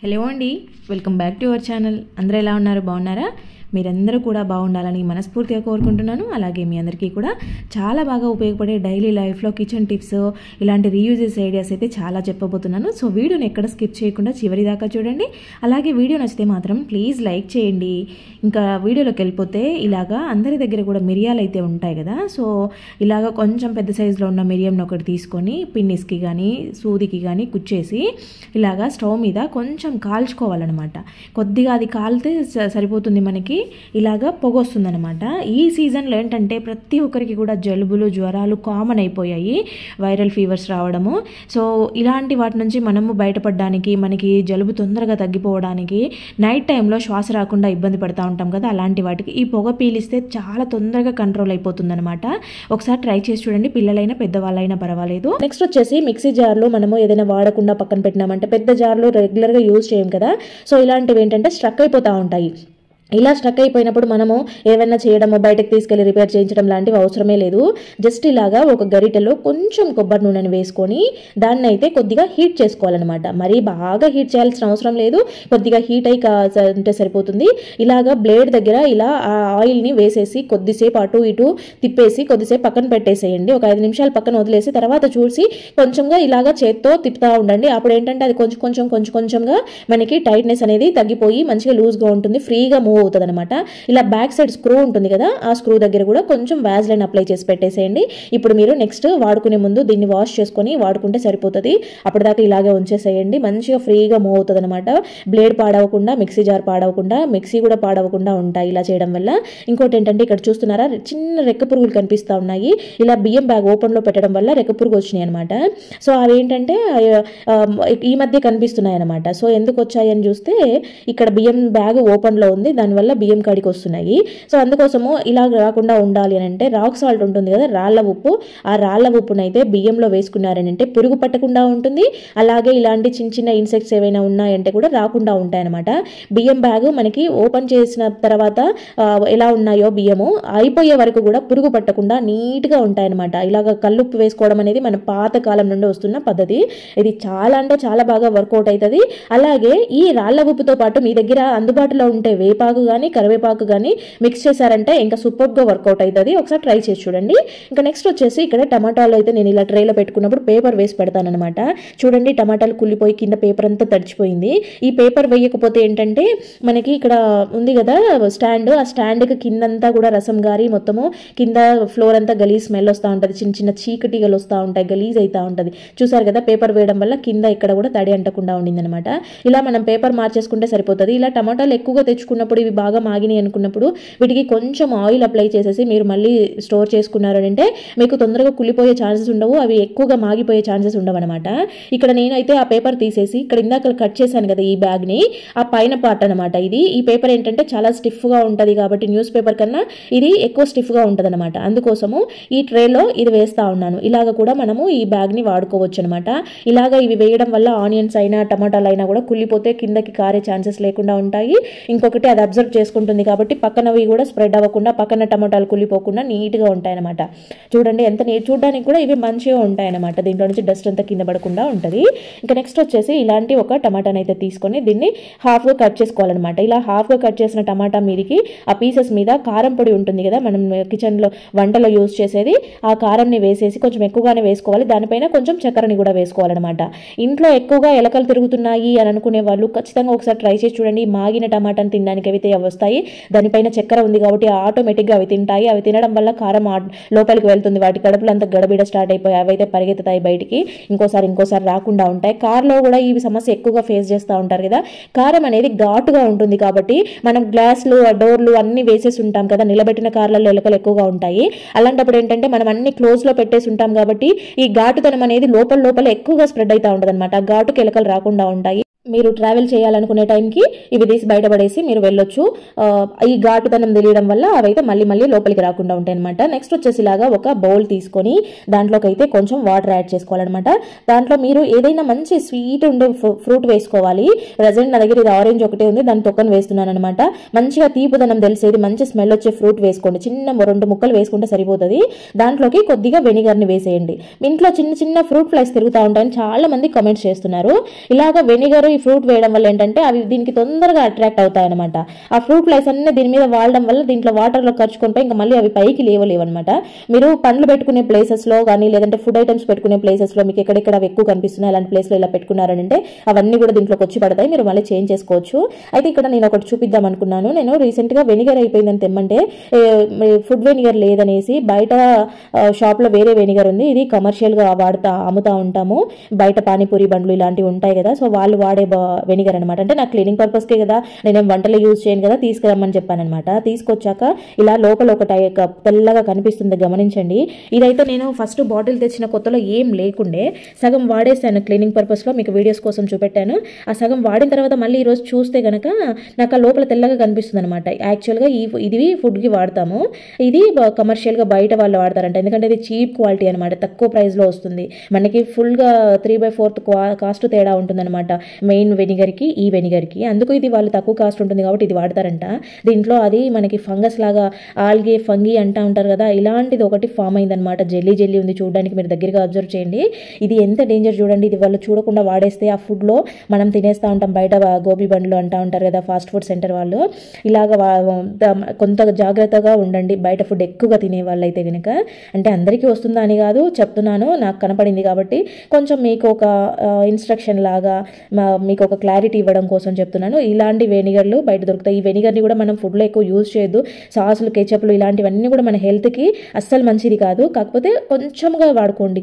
Hello అండి, welcome back to our channel. అందరూ ఎలా ఉన్నారు? బాగున్నారా? మీరందరూ కూడా బాగుండాలని మనస్ఫూర్తిగా కోరుకుంటున్నాను. అలాగే మీ అందరికీ కూడా చాలా బాగా ఉపయోగపడే డైలీ లైఫ్లో కిచెన్ టిప్స్, ఇలాంటి రీయూజెస్ ఐడియాస్ అయితే చాలా చెప్పబోతున్నాను. సో వీడియోని ఎక్కడ స్కిప్ చేయకుండా చివరి దాకా చూడండి. అలాగే వీడియో నచ్చితే మాత్రం ప్లీజ్ లైక్ చేయండి. ఇంకా వీడియోలోకి వెళ్ళిపోతే ఇలాగా అందరి దగ్గర కూడా మిరియాలు అయితే ఉంటాయి కదా. సో ఇలాగ కొంచెం పెద్ద సైజులో ఉన్న మిరియంను ఒకటి తీసుకొని పిన్నిస్కి కానీ సూదికి కానీ కుచ్చేసి ఇలాగా స్టవ్ మీద కొంచెం కాల్చుకోవాలన్నమాట. కొద్దిగా అది కాలితే సరిపోతుంది మనకి. ఇలాగా పొగ వస్తుందన్నమాట. ఈ సీజన్లో ఏంటంటే ప్రతి ఒక్కరికి కూడా జలుబులు జ్వరాలు కామన్ అయిపోయాయి, వైరల్ ఫీవర్స్ రావడము. సో ఇలాంటి వాటి నుంచి మనము బయటపడడానికి, మనకి జలుబు తొందరగా తగ్గిపోవడానికి, నైట్ టైంలో శ్వాస రాకుండా ఇబ్బంది పడుతూ ఉంటాం కదా, అలాంటి వాటికి ఈ పొగ పీలిస్తే చాలా తొందరగా కంట్రోల్ అయిపోతుందన్నమాట. ఒకసారి ట్రై చేసి చూడండి, పిల్లలైనా పెద్దవాళ్ళైనా పర్వాలేదు. నెక్స్ట్ వచ్చేసి మిక్సీ జార్లో మనము ఏదైనా వాడకుండా పక్కన పెట్టినామంటే, పెద్ద జార్లో రెగ్యులర్గా యూజ్ చేయం కదా, సో ఇలాంటివి ఏంటంటే స్ట్రక్ అయిపోతూ ఉంటాయి. ఇలా స్ట్రక్ అయిపోయినప్పుడు మనము ఏమైనా చేయడము, బయటకు తీసుకెళ్ళి రిపేర్ చేయించడం లాంటివి అవసరమే లేదు. జస్ట్ ఇలాగా ఒక గరిటెలో కొంచెం కొబ్బరి నూనెని వేసుకొని దాన్ని అయితే కొద్దిగా హీట్ చేసుకోవాలన్నమాట. మరీ బాగా హీట్ చేయాల్సిన అవసరం లేదు, కొద్దిగా హీట్ అయి ఉంటే సరిపోతుంది. ఇలాగా బ్లేడ్ దగ్గర ఇలా ఆ ఆయిల్ని వేసేసి కొద్దిసేపు అటు ఇటు తిప్పేసి కొద్దిసేపు పక్కన పెట్టేసేయండి. ఒక 5 నిమిషాలు పక్కన వదిలేసి తర్వాత చూసి కొంచెంగా ఇలాగా చేత్తో తిప్పుతూ ఉండండి. అప్పుడు ఏంటంటే అది కొంచెంగా మనకి టైట్నెస్ అనేది తగ్గిపోయి మంచిగా లూజ్గా ఉంటుంది, ఫ్రీగా మూవ్ అవుతుంది అనమాట. ఇలా బ్యాక్ సైడ్ స్క్రూ ఉంటుంది కదా, ఆ స్క్రూ దగ్గర కూడా కొంచెం వ్యాజ్లైన్ అప్లై చేసి పెట్టేసేయండి. ఇప్పుడు మీరు నెక్స్ట్ వాడుకునే ముందు దీన్ని వాష్ చేసుకొని వాడుకుంటే సరిపోతుంది. అప్పటిదాకా ఇలాగే ఉంచేసేయండి, మంచిగా ఫ్రీగా మూవ్ అవుతుంది అనమాట. బ్లేడ్ పాడవకుండా, మిక్సీ జార్ పాడవకుండా, మిక్సీ కూడా పాడవకుండా ఉంటాయి ఇలా చేయడం వల్ల. ఇంకోటి ఏంటంటే ఇక్కడ చూస్తున్నారా, చిన్న రెక్క పురుగులు కనిపిస్తూ ఉన్నాయి. ఇలా బియ్యం బ్యాగ్ ఓపెన్లో పెట్టడం వల్ల రెక్క పురుగు వచ్చినాయి అనమాట. సో అవి ఏంటంటే ఈ మధ్య కనిపిస్తున్నాయి అనమాట. సో ఎందుకు వచ్చాయి అని చూస్తే, ఇక్కడ బియ్యం బ్యాగ్ ఓపెన్లో ఉంది, దానివల్ల బియ్యం కాడికి వస్తున్నాయి. సో అందుకోసము ఇలా రాకుండా ఉండాలి అని అంటే రాక్ సాల్ట్ ఉంటుంది కదా, రాళ్ల ఉప్పు, ఆ రాళ్ల ఉప్పునైతే బియ్యంలో వేసుకున్నారని అంటే పురుగు పట్టకుండా ఉంటుంది. అలాగే ఇలాంటి చిన్న ఇన్సెక్ట్స్ ఏవైనా ఉన్నాయంటే కూడా రాకుండా ఉంటాయన్నమాట. బియ్యం బ్యాగ్ మనకి ఓపెన్ చేసిన తర్వాత ఎలా ఉన్నాయో బియ్యము అయిపోయే వరకు కూడా పురుగు పట్టకుండా నీట్గా ఉంటాయన్నమాట. ఇలాగ కల్లుప్పు వేసుకోవడం అనేది మన పాత కాలం నుండి వస్తున్న పద్ధతి. ఇది చాలా అంటే చాలా బాగా వర్కౌట్ అవుతుంది. అలాగే ఈ రాళ్ల ఉప్పుతో పాటు మీ దగ్గర అందుబాటులో ఉంటే వేపాకు కానీ కరివేపాకు కానీ మిక్స్ చేశారంటే ఇంకా సూపర్గా వర్కౌట్ అవుతుంది. ఒకసారి ట్రై చేసి చూడండి. ఇంకా నెక్స్ట్ వచ్చేసి ఇక్కడ టమాటాలు అయితే నేను ఇలా ట్రేలో పెట్టుకున్నప్పుడు పేపర్ వేసి పెడతాను అనమాట. చూడండి, టమాటాలు కుళ్ళిపోయి కింద పేపర్ అంతా తడిచిపోయింది. ఈ పేపర్ వేయకపోతే ఏంటంటే మనకి ఇక్కడ ఉంది కదా స్టాండ్, ఆ స్టాండ్కి కిందంతా కూడా రసం గారి మొత్తము కింద ఫ్లోర్ అంతా గలీజ్ స్మెల్ వస్తూ ఉంటుంది, చిన్న చీకటిగలు వస్తూ ఉంటాయి, గలీజ్ అవుతూ ఉంటుంది. చూసారు కదా, పేపర్ వేయడం వల్ల కింద ఇక్కడ కూడా తడి అంటకుండా ఉండింది అనమాట. ఇలా మనం పేపర్ మార్చేసుకుంటే సరిపోతుంది. ఇలా టమాటాలు ఎక్కువగా తెచ్చుకున్నప్పుడు, ఇవి బాగా మాగినాయి అనుకున్నప్పుడు వీటికి కొంచెం ఆయిల్ అప్లై చేసేసి మీరు మళ్ళీ స్టోర్ చేసుకున్నారు అంటే మీకు తొందరగా కుళ్ళిపోయే ఛాన్సెస్ ఉండవు, అవి ఎక్కువగా మాగిపోయే ఛాన్సెస్ ఉండవు అనమాట. ఇక్కడ నేనైతే ఆ పేపర్ తీసేసి ఇక్కడ ఇందాక కట్ చేశాను కదా ఈ బ్యాగ్ని, ఆ పైన పార్ట్ అనమాట ఇది. ఈ పేపర్ ఏంటంటే చాలా స్టిఫ్గా ఉంటుంది కాబట్టి న్యూస్ పేపర్ కన్నా ఇది ఎక్కువ స్టిఫ్గా ఉంటుంది అనమాట. అందుకోసము ఈ ట్రేలో ఇది వేస్తా ఉన్నాను. ఇలాగ కూడా మనము ఈ బ్యాగ్ని వాడుకోవచ్చు అనమాట. ఇలాగ ఇవి వేయడం వల్ల ఆనియన్స్ అయినా టమాటాలు అయినా కూడా కుళ్ళిపోతే కిందకి కారే ఛాన్సెస్ లేకుండా ఉంటాయి. ఇంకొకటి అది అబ్జర్వ్ చేసుకుంటుంది కాబట్టి పక్కనవి కూడా స్ప్రెడ్ అవ్వకుండా, పక్కన టమాటాలు కుళ్ళిపోకుండా నీట్గా ఉంటాయన్నమాట. చూడండి ఎంత నీట్, చూడడానికి కూడా ఇవి మంచిగా ఉంటాయన్నమాట. దీంట్లో నుంచి డస్ట్ అంతా కింద పడకుండా ఉంటుంది. ఇంకా నెక్స్ట్ వచ్చేసి ఇలాంటి ఒక టమాటాని అయితే తీసుకొని దీన్ని హాఫ్గా కట్ చేసుకోవాలన్నమాట. ఇలా హాఫ్గా కట్ చేసిన టమాటా మీదకి ఆ పీసెస్ మీద కారం పొడి ఉంటుంది కదా, మనం కిచెన్లో వంటలో యూజ్ చేసేది, ఆ కారంని వేసేసి కొంచెం ఎక్కువగానే వేసుకోవాలి. దానిపైన కొంచెం చక్కెరని కూడా వేసుకోవాలన్నమాట. ఇంట్లో ఎక్కువగా ఎలకలు తిరుగుతున్నాయి అని అనుకునే వాళ్ళు ఖచ్చితంగా ఒకసారి ట్రై చేసి చూడండి. మాగిన టమాటాని తినడానికి అయితే వస్తాయి, దానిపైన చక్కెర ఉంది కాబట్టి ఆటోమేటిక్గా అవి తింటాయి. అవి తినడం వల్ల కారం లోపలికి వెళ్తుంది, వాటి కడుపులో అంతా గడబిడ స్టార్ట్ అయిపోయి అవైతే పరిగెత్తుతాయి బయటికి, ఇంకోసారి రాకుండా ఉంటాయి. కార్లో కూడా ఈ సమస్య ఎక్కువగా ఫేస్ చేస్తూ ఉంటారు కదా. కారం అనేది ఘాటుగా ఉంటుంది కాబట్టి మనం గ్లాసులు డోర్లు అన్ని వేసేసి ఉంటాం కదా, నిలబెట్టిన కార్లలో ఎలకలు ఎక్కువగా ఉంటాయి. అలాంటప్పుడు ఏంటంటే మనం అన్ని క్లోజ్లో పెట్టేసి ఉంటాం కాబట్టి ఈ ఘాటుతనం అనేది లోపల ఎక్కువగా స్ప్రెడ్ అవుతూ ఉంటుంది అనమాట. ఆ ఘాటుకి ఎలకలు రాకుండా ఉంటాయి. మీరు ట్రావెల్ చేయాలనుకునే టైంకి ఇవి తీసి బయటపడేసి మీరు వెళ్ళొచ్చు. ఈ ఘాటుతనం తెలియడం వల్ల అవైతే మళ్ళీ లోపలికి రాకుండా ఉంటాయి అనమాట. నెక్స్ట్ వచ్చేసి ఇలాగా ఒక బౌల్ తీసుకొని దాంట్లోకి అయితే కొంచెం వాటర్ యాడ్ చేసుకోవాలన్నమాట. దాంట్లో మీరు ఏదైనా మంచి స్వీట్ ఉండే ఫ్రూట్ వేసుకోవాలి. ప్రజెంట్ నా దగ్గర ఇది ఆరెంజ్ ఒకటే ఉంది, దాని తొక్కను వేస్తున్నాను అనమాట. మంచిగా తీపుదనం తెలిసేది మంచి స్మెల్ వచ్చే ఫ్రూట్ వేసుకోండి. చిన్న 2 ముక్కలు వేసుకుంటే సరిపోతుంది. దాంట్లోకి కొద్దిగా వెనిగర్ని వేసేయండి. ఇంట్లో చిన్న ఫ్రూట్ ఫ్లైస్ తిరుగుతూ ఉంటాయని చాలా మంది కామెంట్స్ చేస్తున్నారు. ఇలాగా వెనిగర్ ఈ ఫ్రూట్ వేయడం వల్ల ఏంటంటే అవి దీనికి తొందరగా అట్రాక్ట్ అవుతాయి అనమాట. ఆ ఫ్రూట్ ఫ్లైస్ అన్ని దీని మీద వాడడం వల్ల దీంట్లో వాటర్లో ఖర్చుకుంటే ఇంకా మళ్ళీ అవి పైకి లేవలేవు అనమాట. మీరు పండ్లు పెట్టుకునే ప్లేసెస్లో కానీ లేదంటే ఫుడ్ ఐటమ్స్ పెట్టుకునే ప్లేసెస్లో మీకు ఎక్కడెక్కడ అవి ఎక్కువ కనిపిస్తున్నాయి అలాంటి ప్లేస్లో ఇలా పెట్టుకున్నారంటే అవన్నీ కూడా దీంట్లోకి వచ్చి పడతాయి. మీరు మళ్ళీ చేంజ్ చేసుకోవచ్చు. అయితే ఇక్కడ నేను ఒకటి చూపిద్దాం అనుకున్నాను. నేను రీసెంట్గా వెనిగర్ అయిపోయిందని తెమ్మంటే ఫుడ్ వెనిగర్ లేదనేసి బయట షాప్లో వేరే వెనిగర్ ఉంది, ఇది కమర్షియల్గా అమ్ముతా ఉంటాము, బయట పానీపూరి బండ్లు ఇలాంటివి ఉంటాయి కదా, సో వాళ్ళు వాడే వెనిగర్ అనమాట. అంటే నాకు క్లీనింగ్ పర్పస్కే కదా, నేనేం వంటలు యూజ్ చేయను కదా, తీసుకురమ్మని చెప్పాను అనమాట. తీసుకొచ్చాక ఇలా లోపల ఒక తెల్లగా కనిపిస్తుంది, గమనించండి. ఇదైతే నేను ఫస్ట్ బాటిల్ తెచ్చిన కొత్తలో ఏం లేకుండే సగం వాడేసాను క్లీనింగ్ పర్పస్లో, మీకు వీడియోస్ కోసం చూపెట్టాను. ఆ సగం వాడిన తర్వాత మళ్ళీ ఈరోజు చూస్తే కనుక నాకు ఆ లోపల తెల్లగా కనిపిస్తుంది అనమాట. యాక్చువల్గా ఇది ఫుడ్కి వాడతాము, ఇది కమర్షియల్గా బయట వాళ్ళు వాడతారంట, ఎందుకంటే ఇది చీప్ క్వాలిటీ అనమాట, తక్కువ ప్రైస్లో వస్తుంది. మనకి ఫుల్గా 3/4 కాస్ట్ తేడా ఉంటుందన్నమాట మెయిన్ వెనిగర్కి ఈ వెనిగర్కి. అందుకు ఇది వాళ్ళు తక్కువ కాస్ట్ ఉంటుంది కాబట్టి ఇది వాడతారంట. దీంట్లో అది మనకి ఫంగస్ లాగా ఆల్గే ఫంగి అంటా ఉంటారు కదా, ఇలాంటిది ఒకటి ఫామ్ అయిందనమాట. జెల్లీ ఉంది చూడడానికి, మీరు దగ్గరగా అబ్జర్వ్ చేయండి. ఇది ఎంత డేంజర్ చూడండి. ఇది వాళ్ళు చూడకుండా వాడేస్తే ఆ ఫుడ్లో మనం తినేస్తూ ఉంటాం, బయట గోబీ బండ్లు అంటూ ఉంటారు కదా ఫాస్ట్ ఫుడ్ సెంటర్ వాళ్ళు, ఇలాగ కొంత జాగ్రత్తగా ఉండండి బయట ఫుడ్ ఎక్కువగా తినే వాళ్ళు అయితే కనుక. అంటే అందరికీ వస్తుందా అని కాదు చెప్తున్నాను, నాకు కనపడింది కాబట్టి కొంచెం మీకు ఒక ఇన్స్ట్రక్షన్ లాగా మీకు ఒక క్లారిటీ ఇవ్వడం కోసం చెప్తున్నాను. ఇలాంటి వెనిగర్లు బయట దొరుకుతాయి. ఈ వెనిగర్ని కూడా మనం ఫుడ్లో ఎక్కువ యూజ్ చేయొద్దు. సాసులు, కెచప్లు ఇలాంటివన్నీ కూడా మన హెల్త్కి అస్సలు మంచిది కాదు. కాకపోతే కొంచెంగా వాడుకోండి,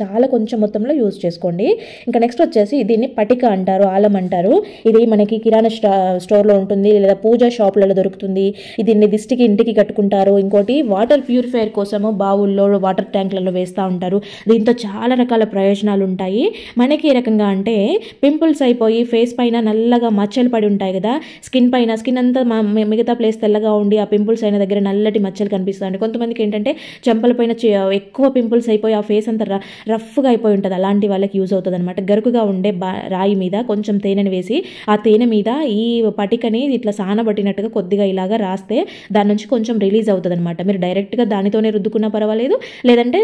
చాలా కొంచెం మొత్తంలో యూజ్ చేసుకోండి. ఇంకా నెక్స్ట్ వచ్చేసి దీన్ని పటిక అంటారు, ఆలం అంటారు. ఇది మనకి కిరాణా స్టోర్లో ఉంటుంది లేదా పూజా షాపులలో దొరుకుతుంది. దీన్ని దిష్టికి ఇంటికి కట్టుకుంటారు. ఇంకోటి వాటర్ ప్యూరిఫైయర్ కోసము బావుల్లో వాటర్ ట్యాంక్లలో వేస్తూ ఉంటారు. దీంతో చాలా రకాల ప్రయోజనాలు ఉంటాయి. మనకి ఏ రకంగా అంటే పింపుల్స్ అయిపోయి ఫేస్ పైన నల్లగా మచ్చలు పడి ఉంటాయి కదా, స్కిన్ అంతా మిగతా ప్లేస్ తెల్లగా ఉండి ఆ పింపుల్స్ అయిన దగ్గర నల్లటి మచ్చలు కనిపిస్తాయి. కొంతమందికి ఏంటంటే చెంపల పైన ఎక్కువ పింపుల్స్ అయిపోయి ఆ ఫేస్ అంతా రఫ్గా అయిపోయి ఉంటుంది, అలాంటి వాళ్ళకి యూజ్ అవుతుంది అనమాట. గరుకుగా ఉండే రాయి మీద కొంచెం తేనెని వేసి ఆ తేనె మీద ఈ పటికని ఇట్లా సానబట్టినట్టుగా కొద్దిగా ఇలాగా రాస్తే దాని నుంచి కొంచెం రిలీజ్ అవుతుంది అనమాట. మీరు డైరెక్ట్గా దానితోనే రుద్దుకున్నా పర్వాలేదు, లేదంటే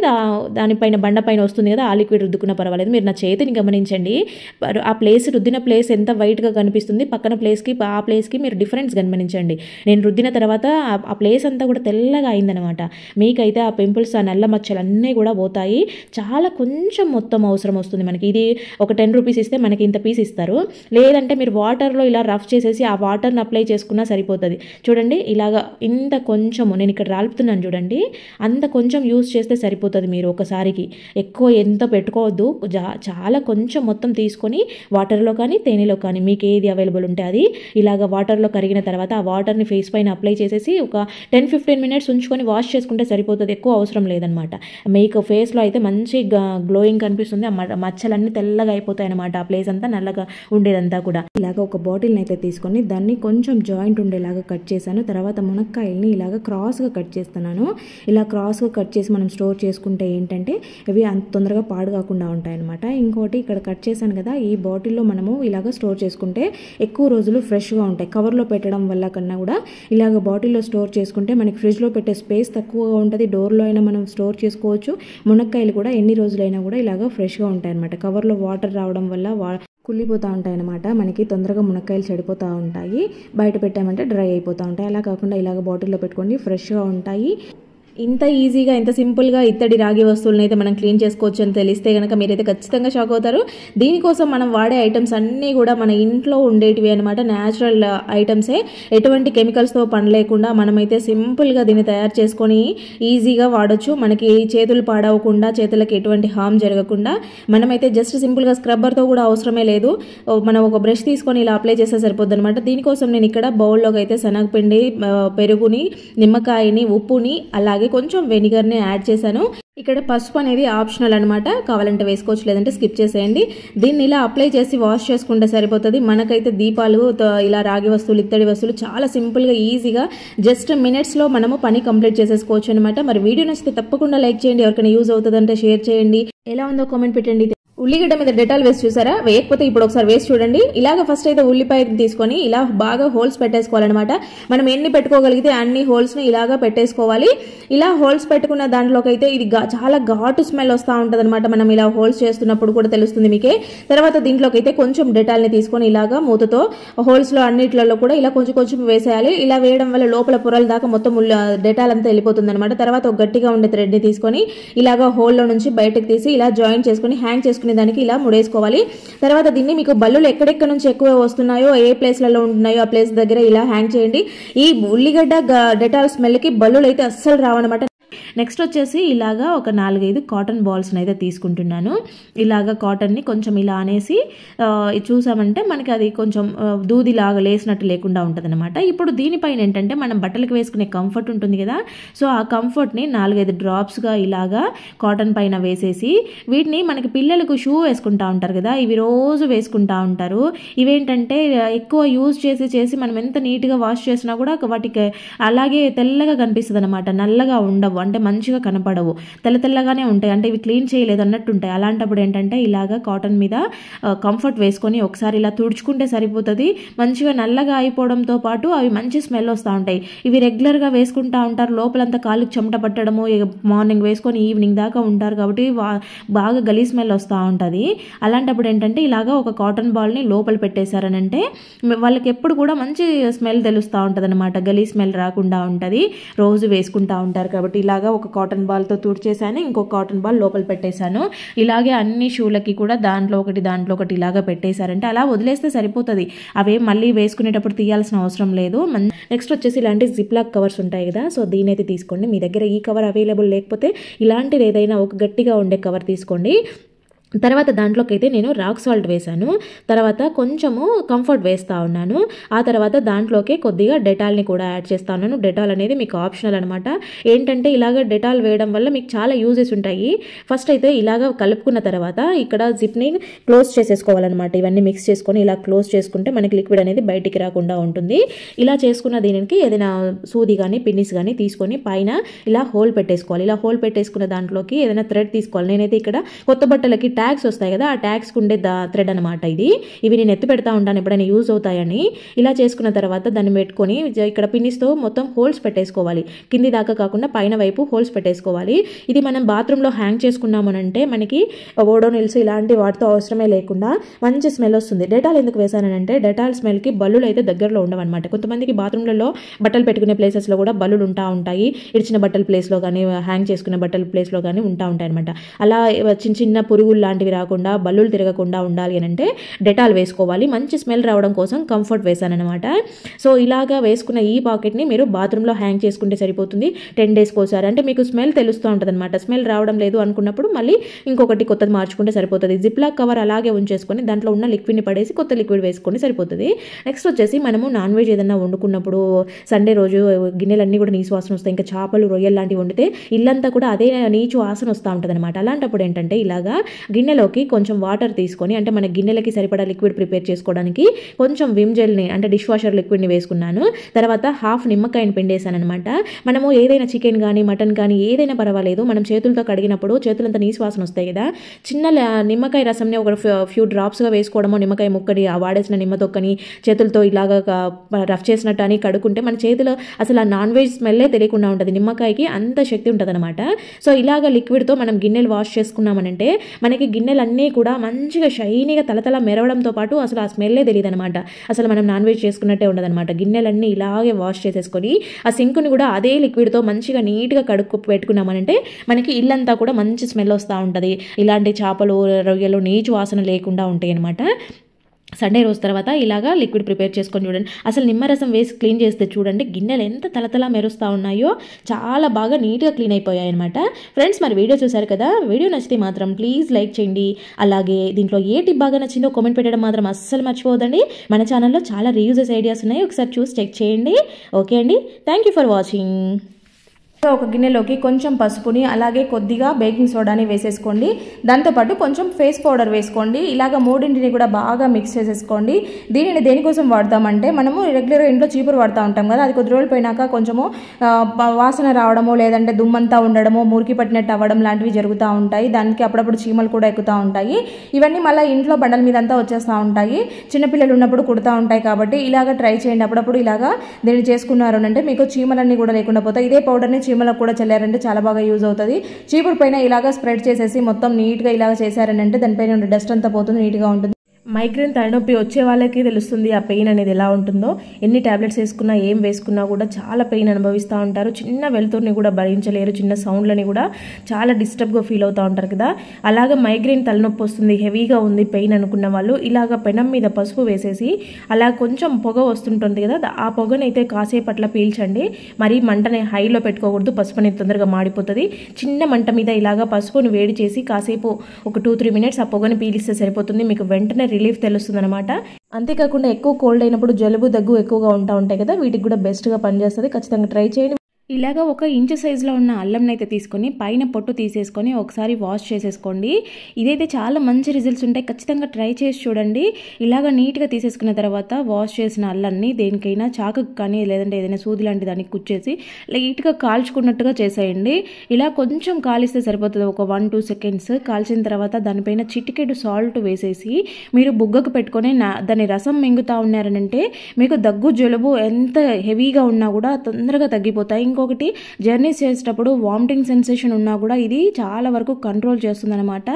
దానిపైన బండ పైన వస్తుంది కదా ఆ లిక్విడ్ రుద్దుకున్నా పర్వాలేదు. మీరు నా చేతిని గమనించండి, ఆ ప్లేస్ రుద్దిన ప్లేస్ ఎంత వైట్గా కనిపిస్తుంది, పక్కన ఆ ప్లేస్కి మీరు డిఫరెన్స్ గమనించండి. నేను రుద్దిన తర్వాత ఆ ప్లేస్ అంతా కూడా తెల్లగా అయిందనమాట. మీకైతే ఆ పింపుల్స్, ఆ నల్ల మచ్చలు అన్నీ కూడా పోతాయి. చాలా కొంచెం మొత్తం అవసరం వస్తుంది మనకి. ఇది ఒక 10 రూపీస్ ఇస్తే మనకి ఇంత పీస్ ఇస్తారు. లేదంటే మీరు వాటర్లో ఇలా రఫ్ చేసేసి ఆ వాటర్ని అప్లై చేసుకున్నా సరిపోతుంది. చూడండి ఇలాగా ఇంత కొంచెము నేను ఇక్కడ రాలుపుతున్నాను చూడండి, అంత కొంచెం యూజ్ చేస్తే సరిపోతుంది. మీరు ఒకసారికి ఎక్కువ ఎంత పెట్టుకోవద్దు, చాలా కొంచెం మొత్తం తీసుకొని వాటర్లో కానీ తేనెలో కానీ మీకు ఏది అవైలబుల్ ఉంటే అది ఇలాగ వాటర్లో కరిగిన తర్వాత ఆ వాటర్ని ఫేస్ పైన అప్లై చేసేసి ఒక 10-15 మినిట్స్ ఉంచుకొని వాష్ చేసుకుంటే సరిపోతుంది. ఎక్కువ అవసరం లేదనమాట. మీకు ఫేస్లో అయితే మంచి గ్లోయింగ్ కనిపిస్తుంది, ఆ మచ్చలన్నీ తెల్లగా అయిపోతాయి అనమాట, ఆ ప్లేస్ అంతా నల్లగా ఉండేదంతా కూడా. ఇలాగ ఒక బాటిల్ని అయితే తీసుకొని దాన్ని కొంచెం జాయింట్ ఉండేలాగా కట్ చేశాను. తర్వాత మునక్కాయల్ని ఇలాగ క్రాస్గా కట్ చేస్తున్నాను. ఇలా క్రాస్గా కట్ చేసి మనం స్టోర్ చేసుకుంటే ఏంటంటే ఇవి అంత తొందరగా పాడు కాకుండా ఉంటాయి అనమాట. ఇంకోటి ఇక్కడ కట్ చేశాను కదా, ఈ బాటిల్లో మనము ఇలాగ స్టోర్ చేసుకుంటే ఎక్కువ రోజులు ఫ్రెష్గా ఉంటాయి. కవర్లో పెట్టడం వల్ల కన్నా కూడా ఇలాగ బాటిల్లో స్టోర్ చేసుకుంటే మనకి ఫ్రిడ్జ్లో పెట్టే స్పేస్ తక్కువగా ఉంటుంది, డోర్లో అయినా మనం స్టోర్ చేసుకోవచ్చు. మునక్కాయలు కూడా ఎన్ని రోజులైనా కూడా ఇలాగ ఫ్రెష్గా ఉంటాయి అనమాట. కవర్లో వాటర్ రావడం వల్ల కుళ్ళిపోతూ ఉంటాయి అనమాట, మనకి తొందరగా మునక్కాయలు చెడిపోతూ ఉంటాయి. బయట పెట్టామంటే డ్రై అయిపోతూ ఉంటాయి. అలా కాకుండా ఇలాగ బాటిల్లో పెట్టుకోండి, ఫ్రెష్గా ఉంటాయి. ఇంత ఈజీగా ఇంత సింపుల్గా ఇత్తడి రాగి వస్తువులను అయితే మనం క్లీన్ చేసుకోవచ్చు అని తెలిస్తే కనుక మీరైతే ఖచ్చితంగా షాక్ అవుతారు. దీనికోసం మనం వాడే ఐటమ్స్ అన్నీ కూడా మన ఇంట్లో ఉండేటివి అనమాట, న్యాచురల్ ఐటమ్సే, ఎటువంటి కెమికల్స్తో పని లేకుండా మనమైతే సింపుల్గా దీన్ని తయారు చేసుకొని ఈజీగా వాడచ్చు. మనకి చేతులు పాడవకుండా, చేతులకు ఎటువంటి హామ్ జరగకుండా మనమైతే జస్ట్ సింపుల్గా స్క్రబ్బర్తో కూడా అవసరమే లేదు, మనం ఒక బ్రష్ తీసుకొని ఇలా అప్లై చేస్తే సరిపోద్ది అనమాట. దీనికోసం నేను ఇక్కడ బౌల్లోకి అయితే శనగపిండి, పెరుగుని, నిమ్మకాయని, ఉప్పుని అలాగే కొంచెం వెనిగర్ని యాడ్ చేశాను. ఇక్కడ పసుపు అనేది ఆప్షనల్ అనమాట, కావాలంటే వేసుకోవచ్చు, లేదంటే స్కిప్ చేసేయండి. దీన్ని ఇలా అప్లై చేసి వాష్ చేసుకుంటే సరిపోతుంది. మనకైతే దీపాలు, ఇలా రాగి వస్తువులు, ఇత్తడి వస్తువులు చాలా సింపుల్గా ఈజీగా జస్ట్ మినిట్స్లో మనము పని కంప్లీట్ చేసేసుకోవచ్చు అనమాట. మరి వీడియో నచ్చితే తప్పకుండా లైక్ చేయండి, ఎవరికైనా యూజ్ అవుతుందంటే షేర్ చేయండి, ఎలా ఉందో కామెంట్ పెట్టండి. ఉల్లిగడ్డ మీద డెటాల్ వేసి చూసారా? వేయకపోతే ఇప్పుడు ఒకసారి వేసి చూడండి. ఇలాగ ఫస్ట్ అయితే ఉల్లిపాయ తీసుకొని ఇలా బాగా హోల్స్ పెట్టేసుకోవాలన్నమాట. మనం ఎన్ని పెట్టుకోగలిగితే అన్ని హోల్స్ ని ఇలాగా పెట్టేసుకోవాలి. ఇలా హోల్స్ పెట్టుకున్న దాంట్లోకి అయితే ఇది చాలా ఘాటు స్మెల్ వస్తూ ఉంటుంది అనమాట. మనం ఇలా హోల్స్ చేస్తున్నప్పుడు కూడా తెలుస్తుంది మీకే. తర్వాత దీంట్లోకి అయితే కొంచెం డెటాల్ ని తీసుకొని ఇలాగా మూతతో హోల్స్ లో అన్నిట్లలో కూడా ఇలా కొంచెం కొంచెం వేసేయాలి. ఇలా వేయడం వల్ల లోపల పొరల దాకా మొత్తం డెటాల్ అంతా వెళ్ళిపోతుంది అనమాట. తర్వాత ఒక గట్టిగా ఉండే థ్రెడ్ ని తీసుకొని ఇలాగా హోల్లో నుంచి బయటకు తీసి ఇలా జాయిన్ చేసుకుని హ్యాంగ్ చేసుకుని దానికి ఇలా ముడేసుకోవాలి. తర్వాత దీన్ని మీకు బల్లులు ఎక్కడెక్కడ నుంచి ఎక్కువ వస్తున్నాయో, ఏ ప్లేస్లలో ఉంటున్నాయో ఆ ప్లేస్ దగ్గర ఇలా హ్యాంగ్ చేయండి. ఈ ఉల్లిగడ్డ డెటాల్ స్మెల్ కి బల్లులు అయితే అస్సలు రావన్నమాట. నెక్స్ట్ వచ్చేసి ఇలాగా ఒక 4-5 కాటన్ బాల్స్ని అయితే తీసుకుంటున్నాను. ఇలాగా కాటన్ని కొంచెం ఇలా అనేసి చూసామంటే మనకి అది కొంచెం దూదిలాగా లేసినట్టు లేకుండా ఉంటుంది అనమాట. ఇప్పుడు దీనిపైన ఏంటంటే మనం బట్టలకు వేసుకునే కంఫర్ట్ ఉంటుంది కదా, సో ఆ కంఫర్ట్ని 4-5 డ్రాప్స్గా ఇలాగా కాటన్ పైన వేసేసి వీటిని మనకి పిల్లలకు షూ వేసుకుంటా ఉంటారు కదా, ఇవి రోజు వేసుకుంటా ఉంటారు. ఇవేంటంటే ఎక్కువ యూజ్ చేసి మనం ఎంత నీట్గా వాష్ చేసినా కూడా వాటికి అలాగే తెల్లగా కనిపిస్తుంది అనమాట. నల్లగా ఉండవు, అంటే మంచిగా కనపడవు, తెల్లగానే ఉంటాయి. అంటే ఇవి క్లీన్ చేయలేదు అన్నట్టు ఉంటాయి. అలాంటప్పుడు ఏంటంటే ఇలాగా కాటన్ మీద కంఫర్ట్ వేసుకొని ఒకసారి ఇలా తుడుచుకుంటే సరిపోతుంది. మంచిగా నల్లగా అయిపోవడంతో పాటు అవి మంచి స్మెల్ వస్తూ ఉంటాయి. ఇవి రెగ్యులర్గా వేసుకుంటా ఉంటారు, లోపలంతా కాళ్ళకి చెమట పట్టడము, మార్నింగ్ వేసుకొని ఈవినింగ్ దాకా ఉంటారు కాబట్టి బాగా గలీ స్మెల్ వస్తూ ఉంటుంది. అలాంటప్పుడు ఏంటంటే ఇలాగా ఒక కాటన్ బాల్ని లోపల పెట్టేశారనంటే వాళ్ళకి ఎప్పుడు కూడా మంచి స్మెల్ తెలుస్తూ ఉంటుంది అనమాట. గలీ స్మెల్ రాకుండా ఉంటుంది. రోజు వేసుకుంటా ఉంటారు కాబట్టి ఇలాగా ఒక కాటన్ బాల్తో తుడిచేసాను, ఇంకొక కాటన్ బాల్ లోపల పెట్టేశాను. ఇలాగే అన్ని షూలకి కూడా దాంట్లో ఒకటి ఇలాగా పెట్టేశారంటే అలా వదిలేస్తే సరిపోతుంది. అవే మళ్ళీ వేసుకునేటప్పుడు తీయాల్సిన అవసరం లేదు. నెక్స్ట్ వచ్చేసి ఇలాంటి జిప్ లాక్ కవర్స్ ఉంటాయి కదా, సో దీనైతే తీసుకోండి. మీ దగ్గర ఈ కవర్ అవైలబుల్ లేకపోతే ఇలాంటిది ఏదైనా ఒక గట్టిగా ఉండే కవర్ తీసుకోండి. తర్వాత దాంట్లోకి అయితే నేను రాక్ సాల్ట్ వేసాను. తర్వాత కొంచెము కంఫర్ట్ వేస్తూ ఉన్నాను. ఆ తర్వాత దాంట్లోకి కొద్దిగా డెటాల్ని కూడా యాడ్ చేస్తా ఉన్నాను. డెటాల్ అనేది మీకు ఆప్షనల్ అనమాట. ఏంటంటే ఇలాగ డెటాల్ వేయడం వల్ల మీకు చాలా యూజెస్ ఉంటాయి. ఫస్ట్ అయితే ఇలాగ కలుపుకున్న తర్వాత ఇక్కడ జిప్ని క్లోజ్ చేసేసుకోవాలన్నమాట. ఇవన్నీ మిక్స్ చేసుకొని ఇలా క్లోజ్ చేసుకుంటే మనకి లిక్విడ్ అనేది బయటికి రాకుండా ఉంటుంది. ఇలా చేసుకున్న దీనికి ఏదైనా సూది కానీ పిన్నిస్ కానీ తీసుకొని పైన ఇలా హోల్ పెట్టేసుకోవాలి. ఇలా హోల్ పెట్టేసుకున్న దాంట్లోకి ఏదైనా థ్రెడ్ తీసుకోవాలి. నేనైతే ఇక్కడ కొత్త బట్టలకి ట్యాగ్స్ వస్తాయి కదా, ఆ ట్యాగ్స్ ఉండే థ్రెడ్ అనమాట. ఇవి నేను ఎత్తి పెడతా ఉంటాను ఎప్పుడైనా యూజ్ అవుతాయని. ఇలా చేసుకున్న తర్వాత దాన్ని పెట్టుకొని ఇక్కడ పిన్నిస్తో మొత్తం హోల్స్ పెట్టేసుకోవాలి. కింది దాకా కాకుండా పైన వైపు హోల్స్ పెట్టేసుకోవాలి. ఇది మనం బాత్రూంలో హ్యాంగ్ చేసుకున్నామనంటే మనకి ఓడోనిల్స్ ఇలాంటి వాటితో అవసరమే లేకుండా మంచి స్మెల్ వస్తుంది. డెటాల్ ఎందుకు వేసానంటే డెటాల్ స్మెల్కి బల్లులు అయితే దగ్గరలో ఉండవన్నమాట. కొంతమందికి బాత్రూంలలో బట్టలు పెట్టుకునే ప్లేసెస్లో కూడా బల్లులు ఉంటాయి. ఇడిచిన బట్టల ప్లేస్లో కానీ హ్యాంగ్ చేసుకునే బట్టల ప్లేస్లో కానీ ఉంటాయి అనమాట. అలా చిన్న పురుగులు లాంటివి రాకుండా బల్లులు తిరగకుండా ఉండాలి అని అంటే డెటాల్ వేసుకోవాలి. మంచి స్మెల్ రావడం కోసం కంఫర్ట్ వేసాను అనమాట. సో ఇలాగా వేసుకున్న ఈ పాకెట్ని మీరు బాత్రూంలో హ్యాంగ్ చేసుకుంటే సరిపోతుంది. 10 డేస్కి ఒకసారి, అంటే మీకు స్మెల్ తెలుస్తూ ఉంటుంది అనమాట. స్మెల్ రావడం లేదు అనుకున్నప్పుడు మళ్ళీ ఇంకొకటి కొత్తది మార్చుకుంటే సరిపోతుంది. జిప్లాక్ కవర్ అలాగే ఉంచేసుకొని దాంట్లో ఉన్న లిక్విడ్ని పడేసి కొత్త లిక్విడ్ వేసుకొని సరిపోతుంది. నెక్స్ట్ వచ్చేసి మనము నాన్ వెజ్ ఏదైనా వండుకున్నప్పుడు సండే రోజు గిన్నెలన్నీ కూడా నీచు వాసన వస్తాయి. ఇంకా చేపలు రొయ్యలు లాంటివి వండితే ఇల్లంతా కూడా అదే నీచు వాసన వస్తూ ఉంటుంది అనమాట. అలాంటప్పుడు ఏంటంటే ఇలాగా గిన్నెలోకి కొంచెం వాటర్ తీసుకొని, అంటే మన గిన్నెలకి సరిపడా లిక్విడ్ ప్రిపేర్ చేసుకోవడానికి కొంచెం విమ్ జెల్ని అంటే డిష్ వాషర్ లిక్విడ్ని వేసుకున్నాను. తర్వాత హాఫ్ నిమ్మకాయని పిండేసాను అనమాట. మనము ఏదైనా చికెన్ కానీ మటన్ కానీ ఏదైనా పర్వాలేదు, మనం చేతులతో కడిగినప్పుడు చేతులంతా నీసు వాసన వస్తాయి కదా, చిన్న నిమ్మకాయ రసంని ఒక ఫ్యూ డ్రాప్స్గా వేసుకోవడమో, నిమ్మకాయ ముక్కని వాడేసిన నిమ్మ తొక్కని చేతులతో ఇలాగా రఫ్ చేసినట్టు అని కడుక్కుంటే మన చేతిలో అసలు ఆ నాన్ వెజ్ స్మెల్లే తెలియకుండా ఉంటుంది. నిమ్మకాయకి అంత శక్తి ఉంటుంది అనమాట. సో ఇలాగ లిక్విడ్తో మనం గిన్నెలు వాష్ చేసుకున్నామనంటే మనకి గిన్నెలన్నీ కూడా మంచిగా షైనీగా తలతల మెరవడంతో పాటు అసలు ఆ స్మెల్లే తెలియదు అనమాట. అసలు మనం నాన్ వెజ్ చేసుకున్నట్టే ఉండదు అనమాట. గిన్నెలన్నీ ఇలాగే వాష్ చేసేసుకొని ఆ సింకుని కూడా అదే లిక్విడ్తో మంచిగా నీట్గా కడుక్కు పెట్టుకున్నామనంటే మనకి ఇల్లంతా కూడా మంచి స్మెల్ వస్తూ ఉంటుంది. ఇలాంటి చేపలు రొయ్యలు నీచు వాసన లేకుండా ఉంటాయి అనమాట. సండే రోజు తర్వాత ఇలాగా లిక్విడ్ ప్రిపేర్ చేసుకొని చూడండి. అసలు నిమ్మరసం వేసి క్లీన్ చేస్తే చూడండి గిన్నెలు ఎంత తలతలా మెరుస్తూ ఉన్నాయో, చాలా బాగా నీట్గా క్లీన్ అయిపోయాయి అనమాట. ఫ్రెండ్స్, మరి వీడియో చూసారు కదా, వీడియో నచ్చితే మాత్రం ప్లీజ్ లైక్ చేయండి. అలాగే దీంట్లో ఏ టిప్ బాగా నచ్చిందో కామెంట్ పెట్టడం మాత్రం అస్సలు మర్చిపోవద్దండి. మన ఛానల్లో చాలా రీయూజెస్ ఐడియాస్ ఉన్నాయి, ఒకసారి చూసి చెక్ చేయండి. ఓకే అండి, థ్యాంక్ యూ ఫర్ వాచింగ్. ఒక గిన్నెలోకి కొంచెం పసుపుని అలాగే కొద్దిగా బేకింగ్ సోడాని వేసేసుకోండి. దాంతోపాటు కొంచెం ఫేస్ పౌడర్ వేసుకోండి. ఇలాగ మూడింటిని కూడా బాగా మిక్స్ చేసేసుకోండి. దీనిని దేనికోసం వాడతామంటే మనము రెగ్యులర్గా ఇంట్లో చీపురు వాడుతూ ఉంటాం కదా, అది కొద్ది రోజులు పోయినాక కొంచెము వాసన రావడము లేదంటే దుమ్మంతా ఉండడము మురికి పట్టినట్టు అవ్వడం లాంటివి జరుగుతూ ఉంటాయి. దానికి అప్పుడప్పుడు చీమలు కూడా ఎక్కుతూ ఉంటాయి. ఇవన్నీ మళ్ళీ ఇంట్లో బండల మీద అంతా వచ్చేస్తూ ఉంటాయి. చిన్నపిల్లలు ఉన్నప్పుడు కుడుతూ ఉంటాయి. కాబట్టి ఇలాగ ట్రై చేయండి. అప్పుడప్పుడు ఇలాగా దీన్ని చేసుకున్నారు అంటే మీకు చీమలన్నీ కూడా లేకుండా పోతాయి. ఇదే పౌడర్ని చీమలకు కూడా చల్లారంటే చాలా బాగా యూజ్ అవుతుంది. చీపురు పైన ఇలాగా స్ప్రెడ్ చేసేసి మొత్తం నీట్గా ఇలాగ చేశారనంటే దానిపైన ఉండే డస్ట్ అంతా పోతుంది, నీట్గా ఉంటుంది. మైగ్రేన్ తలనొప్పి వచ్చే వాళ్ళకి తెలుస్తుంది ఆ పెయిన్ అనేది ఎలా ఉంటుందో. ఎన్ని టాబ్లెట్స్ వేసుకున్నా ఏం వేసుకున్నా కూడా చాలా పెయిన్ అనుభవిస్తూ ఉంటారు. చిన్న వెలుతురుని కూడా భరించలేరు, చిన్న సౌండ్లని కూడా చాలా డిస్టర్బ్గా ఫీల్ అవుతూ ఉంటారు కదా. అలాగ మైగ్రేన్ తలనొప్పి వస్తుంది, హెవీగా ఉంది పెయిన్ అనుకున్న వాళ్ళు ఇలాగ పెనం మీద పసుపు వేసేసి అలా కొంచెం పొగ వస్తుంటుంది కదా, ఆ పొగనైతే కాసేపు అట్లా పీల్చండి. మరి మంటని హైలో పెట్టుకోకూడదు, పసుపు అనేది తొందరగా మాడిపోతుంది. చిన్న మంట మీద ఇలాగ పసుపుని వేడి చేసి కాసేపు ఒక 2-3 మినిట్స్ ఆ పొగని పీలిస్తే సరిపోతుంది. మీకు వెంటనే రిలీఫ్ తెలుస్తుంది అనమాట. అంతేకాకుండా ఎక్కువ కోల్డ్ అయినప్పుడు జలుబు దగ్గు ఎక్కువగా ఉంటాయి కదా, వీటికి కూడా బెస్ట్గా పనిచేస్తుంది. ఖచ్చితంగా ట్రై చేయండి. ఇలాగ 1 ఇంచు సైజులో ఉన్న అల్లం అయితే తీసుకొని పైన పొట్టు తీసేసుకొని ఒకసారి వాష్ చేసేసుకోండి. ఇదైతే చాలా మంచి రిజల్ట్స్ ఉంటాయి. ఖచ్చితంగా ట్రై చేసి చూడండి. ఇలాగ నీట్గా తీసేసుకున్న తర్వాత వాష్ చేసిన అల్లాన్ని దేనికైనా చాకు కానీ లేదంటే ఏదైనా సూది లాంటి దానికి కుచ్చేసి లైట్గా కాల్చుకున్నట్టుగా చేసేయండి. ఇలా కొంచెం కాలిస్తే సరిపోతుంది. ఒక 1-2 సెకండ్స్ కాల్చిన తర్వాత దానిపైన చిటికెడు సాల్ట్ వేసేసి మీరు బుగ్గకు పెట్టుకొని దాని రసం మింగుతా ఉన్నారనంటే మీకు దగ్గు జలుబు ఎంత హెవీగా ఉన్నా కూడా తొందరగా తగ్గిపోతాయి. ఇంకొకటి జర్నీస్ చేసేటప్పుడు వామిటింగ్ సెన్సేషన్ ఉన్నా కూడా ఇది చాలా వరకు కంట్రోల్ చేస్తుంది అనమాట.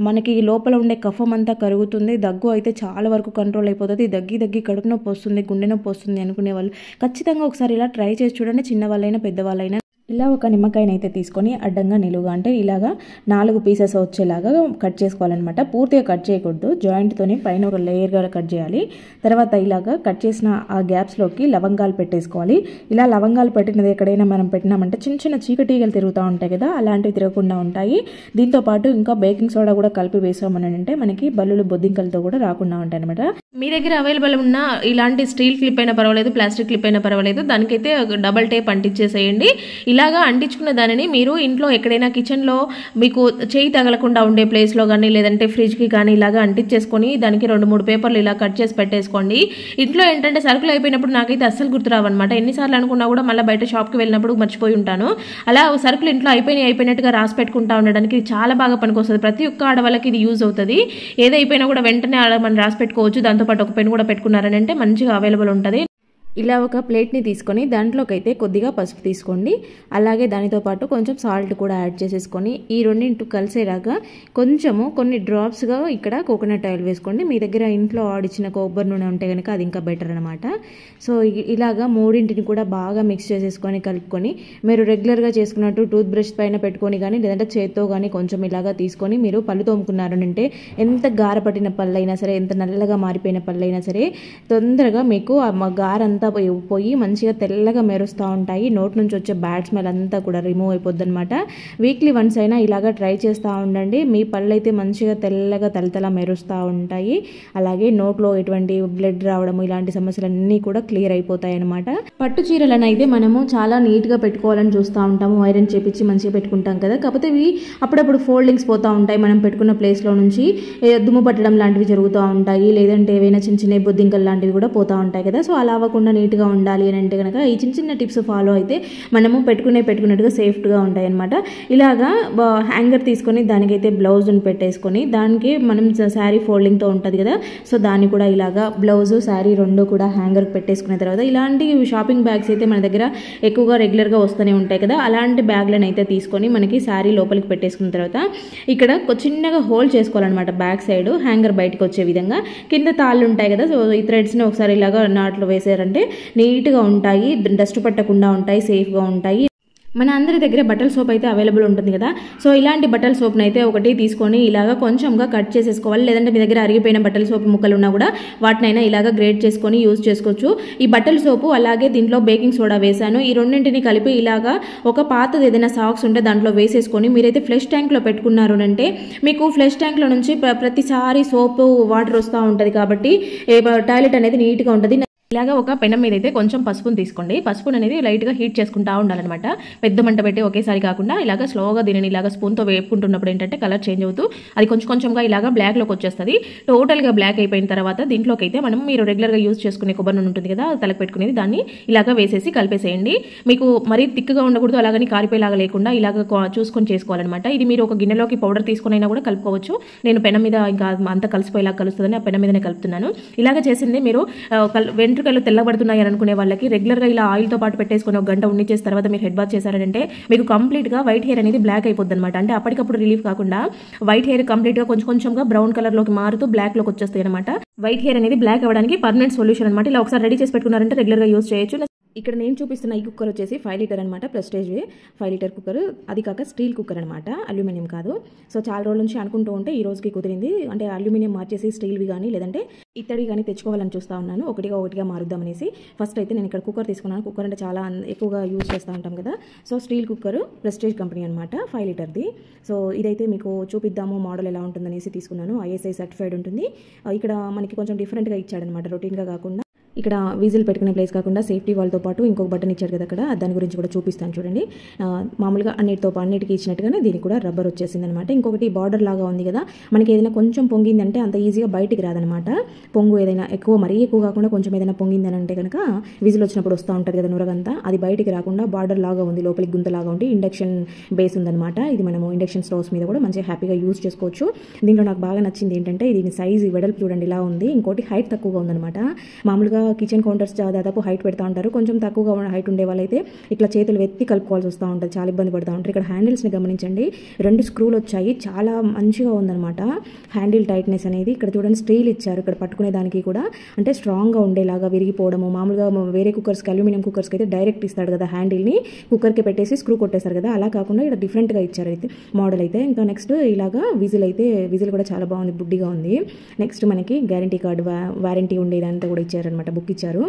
మనకి లోపల ఉండే కఫం అంతా కరుగుతుంది. దగ్గు అయితే చాలా వరకు కంట్రోల్ అయిపోతుంది. దగ్గి కడుపు నొప్పి వస్తుంది, గుండె నొప్పి వస్తుంది అనుకునే వాళ్ళు ఖచ్చితంగా ఒకసారి ఇలా ట్రై చేసి చూడండి. చిన్నవాళ్ళైనా పెద్దవాళ్ళైనా. ఇలా ఒక నిమ్మకాయనైతే తీసుకొని అడ్డంగా నిలువుగా అంటే ఇలాగా 4 పీసెస్ వచ్చేలాగా కట్ చేసుకోవాలన్నమాట. పూర్తిగా కట్ చేయకూడదు, జాయింట్తోని పైన ఒక లేయర్గా కట్ చేయాలి. తర్వాత ఇలాగా కట్ చేసిన ఆ గ్యాప్స్లోకి లవంగాలు పెట్టేసుకోవాలి. ఇలా లవంగాలు పెట్టినది ఎక్కడైనా మనం పెట్టినామంటే చిన్న చీకటీగలు తిరుగుతూ ఉంటాయి కదా, అలాంటివి తిరగకుండా ఉంటాయి. దీంతోపాటు ఇంకా బేకింగ్ సోడా కూడా కలిపి వేసామని అంటే మనకి బల్లులు బొద్దింకలతో కూడా రాకుండా ఉంటాయి అనమాట. మీ దగ్గర అవైలబుల్ ఉన్న ఇలాంటి స్టీల్ క్లిప్ అయినా పర్వాలేదు, ప్లాస్టిక్ క్లిప్ అయినా పర్వాలేదు, దానికైతే డబల్ టేప్ అంటించేసేయండి. ఇలాగా అంటించుకున్న దానిని మీరు ఇంట్లో ఎక్కడైనా కిచెన్లో మీకు చేయి తగలకుండా ఉండే ప్లేస్లో కానీ లేదంటే ఫ్రిడ్జ్కి కానీ ఇలాగా అంటించేసుకొని దానికి 2-3 పేపర్లు ఇలా కట్ చేసి పెట్టేసుకోండి. ఇంట్లో ఏంటంటే సరుకులు అయిపోయినప్పుడు నాకైతే అస్సలు గుర్తురావన్నమాట. ఎన్నిసార్లు అనుకున్నా కూడా మళ్ళీ బయట షాప్కి వెళ్ళినప్పుడు మర్చిపోయి ఉంటాను. అలా సరుకులు ఇంట్లో అయిపోయినట్టుగా రాసి పెట్టుకుంటా ఉండడానికి చాలా బాగా పనికొస్తుంది. ప్రతి ఒక్క ఆడవాళ్ళకి ఇది యూజ్ అవుతుంది. ఏదైపోయినా కూడా వెంటనే మనం రాసి పెట్టుకోవచ్చు. దాంతోపాటు ఒక పెన్ కూడా పెట్టుకున్నారని అంటే మంచిగా అవైలబుల్ ఉంటుంది. ఇలా ఒక ప్లేట్ని తీసుకొని దాంట్లోకైతే కొద్దిగా పసుపు తీసుకోండి. అలాగే దానితో పాటు కొంచెం సాల్ట్ కూడా యాడ్ చేసేసుకొని ఈ రెండింటి కలిసేలాగా కొన్ని డ్రాప్స్గా ఇక్కడ కోకోనట్ ఆయిల్ వేసుకోండి. మీ దగ్గర ఇంట్లో ఆడిచ్చిన కొబ్బరి నూనె ఉంటే కనుక అది ఇంకా బెటర్ అనమాట. సో ఇలాగా మూడింటిని కూడా బాగా మిక్స్ చేసేసుకొని కలుపుకొని మీరు రెగ్యులర్గా చేసుకున్నట్టు టూత్ బ్రష్ పైన పెట్టుకొని కానీ లేదంటే చేత్తో కానీ కొంచెం ఇలాగా తీసుకొని మీరు పళ్ళు తోముకున్నారనంటే ఎంత గారపట్టిన పళ్ళైనా సరే, ఎంత నల్లగా మారిపోయిన పళ్ళైనా సరే తొందరగా మీకు ఆ గారంతా పోయి మంచిగా తెల్లగా మెరుస్తూ ఉంటాయి. నోట్ నుంచి వచ్చే బ్యాడ్ స్మెల్ అంతా కూడా రిమూవ్ అయిపోద్ది అనమాట. వీక్లీ వన్స్ అయినా ఇలాగా ట్రై చేస్తూ ఉండండి. మీ పళ్ళు అయితే మంచిగా తెల్లగా తలతల మెరుస్తూ ఉంటాయి. అలాగే నోట్లో ఎటువంటి బ్లడ్ రావడం ఇలాంటి సమస్యలన్నీ కూడా క్లియర్ అయిపోతాయి అనమాట. పట్టు చీరలను అయితే మనము చాలా నీట్గా పెట్టుకోవాలని చూస్తూ ఉంటాము, ఐరన్ చేపించి మంచిగా పెట్టుకుంటాం కదా. కాకపోతే ఇవి అప్పుడప్పుడు ఫోల్డింగ్స్ పోతూ ఉంటాయి. మనం పెట్టుకున్న ప్లేస్లో నుంచి దుమ్ము పట్టడం లాంటివి జరుగుతూ ఉంటాయి. లేదంటే ఏవైనా చిన్న బొద్దింకలు లాంటివి కూడా పోతూ ఉంటాయి కదా. సో అలా అవ్వకుండా నీట్గా ఉండాలి అని అంటే కనుక ఈ చిన్న టిప్స్ ఫాలో అయితే మనము పెట్టుకున్నట్టుగా సేఫ్గా ఉంటాయి అనమాట. ఇలాగా హ్యాంగర్ తీసుకొని దానికైతే బ్లౌజ్ని పెట్టేసుకొని దానికి మనం శారీ ఫోల్డింగ్తో ఉంటుంది కదా, సో దాన్ని కూడా ఇలాగా బ్లౌజు శారీ రెండు కూడా హ్యాంగర్కి పెట్టేసుకున్న తర్వాత ఇలాంటి షాపింగ్ బ్యాగ్స్ అయితే మన దగ్గర ఎక్కువగా రెగ్యులర్గా వస్తూనే ఉంటాయి కదా, అలాంటి బ్యాగ్లను అయితే తీసుకొని మనకి శారీ లోపలికి పెట్టేసుకున్న తర్వాత ఇక్కడ చిన్నగా హోల్ చేసుకోవాలన్నమాట. బ్యాక్ సైడ్ హ్యాంగర్ బయటకు వచ్చే విధంగా కింద తాళ్ళు ఉంటాయి కదా, సో ఈ థ్రెడ్స్ని ఒకసారి ఇలాగా నాట్లో వేసారంటే నీట్గా ఉంటాయి, డస్ట్ పట్టకుండా ఉంటాయి, సేఫ్గా ఉంటాయి. మన అందరి దగ్గర బట్టల సోప్ అయితే అవైలబుల్ ఉంటుంది కదా, సో ఇలాంటి బట్టల సోప్ని అయితే ఒకటి తీసుకొని ఇలాగా కొంచెంగా కట్ చేసేసుకోవాలి. లేదంటే మీ దగ్గర అరిగిపోయిన బట్టల సోప్ ముక్కలు ఉన్నా కూడా వాటినైనా ఇలాగా గ్రేట్ చేసుకొని యూజ్ చేసుకోవచ్చు. ఈ బట్టల సోపు అలాగే దీంట్లో బేకింగ్ సోడా వేసాను. ఈ రెండింటిని కలిపి ఇలాగా ఒక పాతది ఏదైనా సాక్స్ ఉంటే దాంట్లో వేసేసుకొని మీరైతే ఫ్లష్ ట్యాంక్లో పెట్టుకున్నారు అంటే మీకు ఫ్లష్ ట్యాంక్లో నుంచి ప్రతిసారి సోపు వాటర్ వస్తూ ఉంటుంది కాబట్టి టాయిలెట్ అనేది నీట్గా ఉంటుంది. ఇలాగా ఒక పెనం మీద అయితే కొంచెం పసుపుని తీసుకోండి. పసుపుని అనేది లైట్గా హీట్ చేసుకుంటూ ఉండాలన్నమాట. పెద్ద మంట పెట్టి ఒకేసారి కాకుండా ఇలాగ స్లోగా దీనిని ఇలాగ స్పూన్తో వేపుకుంటున్నప్పుడు ఏంటంటే కలర్ చేంజ్ అవుతూ అది కొంచెం కొంచెంగా ఇలాగ బ్లాక్లోకి వచ్చేస్తుంది. టోటల్గా బ్లాక్ అయిపోయిన తర్వాత దీంట్లోకి అయితే మనం మీరు రెగ్యులర్గా యూజ్ చేసుకునే కొబ్బరి నూనె ఉంటుంది కదా, తలకు పెట్టుకునేది, దాన్ని ఇలాగ వేసేసి కలిపేసేయండి. మీకు మరీ తిక్కుగా ఉండకూడదు, అలాగని కారిపోయేలాగా లేకుండా ఇలాగ చూసుకొని చేసుకోవాలన్నమాట. ఇది మీరు ఒక గిన్నెలోకి పౌడర్ తీసుకుని అయినా కూడా కలుపుకోవచ్చు. నేను పెనం మీద ఇంకా అంతా కలిసిపోయేలా కలుస్తుందని ఆ పెనం మీదనే కలుపుతున్నాను. ఇలాగ చేసింది మీరు వెంట్రుకలు తెల్లబడుతున్నాయి అని అనుకునే వాళ్ళకి రెగ్యులర్గా ఇలా ఆయిల్తో పాటు పెట్టేసుకుని ఒక గంట ఉండిచేసిన తర్వాత మీరు హెడ్ బాత్ చేశారంటే మీకు కంప్లీట్గా వైట్ హెయిర్ అనేది బ్లాక్ అయిపోద్ది అనమాట. అంటే అప్పటికప్పుడు రిలీఫ్ కాకుండా వైట్ హెయిర్ కంప్లీట్గా కొంచెం కొంచెంగా బ్రౌన్ కలర్లోకి మారుతూ బ్లాక్లోకి వచ్చేస్తాయి అనమాట. వైట్ హెయిర్ అనేది బ్లాక్ అవ్వడానికి పర్మనెంట్ సొల్యూషన్ అనమాట. ఇలా ఒకసారి రెడీ చేసి పెట్టుకున్నారంటే రెగ్యులర్గా యూజ్ చేయొచ్చు. ఇక్కడ నేను చూపిస్తున్న ఈ కుక్కర్ వచ్చేసి 5 లీటర్ అనమాట, ప్రెస్టేజ్ 5 లీటర్ కుక్కర్. అది కాక స్టీల్ కుక్కర్ అనమాట, అల్యూమినియం కాదు. సో చాలా రోజుల నుంచి అనుకుంటూ ఉంటే ఈ రోజుకి కుదిరింది. అంటే అల్యూమినియం మార్చేసి స్టీల్వి కానీ లేదంటే ఇత్తడి కానీ తెచ్చుకోవాలని చూస్తూ ఉన్నాను. ఒకటిగా మారుద్దామనేసి ఫస్ట్ అయితే నేను ఇక్కడ కుక్కర్ తీసుకున్నాను. కుక్కర్ అంటే చాలా ఎక్కువగా యూజ్ చేస్తూ ఉంటాం కదా. So steel cooker, prestige company అనమాట, 5 లీటర్ది. సో ఇదైతే మీకు చూపిద్దాము మోడల్ ఎలా ఉంటుందనేసి తీసుకున్నాను. ISI సర్టిఫైడ్ ఉంటుంది. ఇక్కడ మనకి కొంచెం డిఫరెంట్గా ఇచ్చాడనమాట, రొటీన్గా కాకుండా. ఇక్కడ విజిల్ పెట్టుకునే ప్లేస్ కాకుండా సేఫ్టీ వాల్తో పాటు ఇంకొక బటన్ ఇచ్చారు కదా అక్కడ, దాని గురించి కూడా చూపిస్తాను చూడండి. మామూలుగా అన్నిటికి ఇచ్చినట్టుగానే దీనికి కూడా రబ్బర్ వచ్చేసింది అనమాట. ఇంకొకటి బార్డర్ లాగా ఉంది కదా, మనకి ఏదైనా కొంచెం పొంగిందంటే అంత ఈజీగా బయటికి రాదనమాట. పొంగు ఏదైనా మరీ ఎక్కువ కాకుండా కొంచెం ఏదైనా పొంగిందని అంటే కనుక విజిల్ వచ్చినప్పుడు వస్తూ ఉంటుంది కదా నురగంతా, అది బయటికి రాకుండా బార్డర్ లాగా ఉంది, లోపలికి గుంతలాగా ఉండి ఇండక్షన్ బేస్ ఉందన్నమాట. ఇది మనము ఇండక్షన్ స్టవ్స్ మీద కూడా మంచిగా హ్యాపీగా యూజ్ చేసుకోవచ్చు. దీంట్లో నాకు బాగా నచ్చింది ఏంటంటే దీని సైజ్ వెడల్పు చూడండి ఇలా ఉంది. ఇంకోటి హైట్ తక్కువగా ఉందన్నమాట. మామూలుగా కిచెన్ కౌంటర్స్ దాదాపు హైట్ పెడతా ఉంటారు, కొంచెం తక్కువగా హైట్ ఉండే వాళ్ళైతే ఇట్లా చేతులు వెత్తి కలుపుకోవాల్సి వస్తూ ఉంటుంది, చాలా ఇబ్బంది పడుతూ ఉంటారు. ఇక్కడ హ్యాండిల్స్ని గమనించండి, 2 స్క్రూలు వచ్చాయి, చాలా మంచిగా ఉందన్నమాట హ్యాండిల్ టైట్నెస్ అనేది. ఇక్కడ చూడండి స్టీల్ ఇచ్చారు ఇక్కడ పట్టుకునే దానికి కూడా, అంటే స్ట్రాంగ్గా ఉండేలాగా, విరిగిపోవడము. మామూలుగా వేరే కుక్కర్స్కి, అల్యూమినియం కుక్కర్స్కి అయితే డైరెక్ట్ ఇస్తాడు కదా హ్యాండిల్ని, కుక్కర్కి పెట్టేసి స్క్రూ కొట్టేశారు కదా, అలా కాకుండా ఇక్కడ డిఫరెంట్గా ఇచ్చారు అయితే మోడల్ అయితే. ఇంకా నెక్స్ట్ ఇలాగా విజిల్ కూడా చాలా బాగుంది, బుడ్డిగా ఉంది. నెక్స్ట్ మనకి గ్యారంటీ కార్డు, వారంటీ ఉండేదంతా కూడా ఇచ్చారనమాట, బుక్ ఇచ్చారు.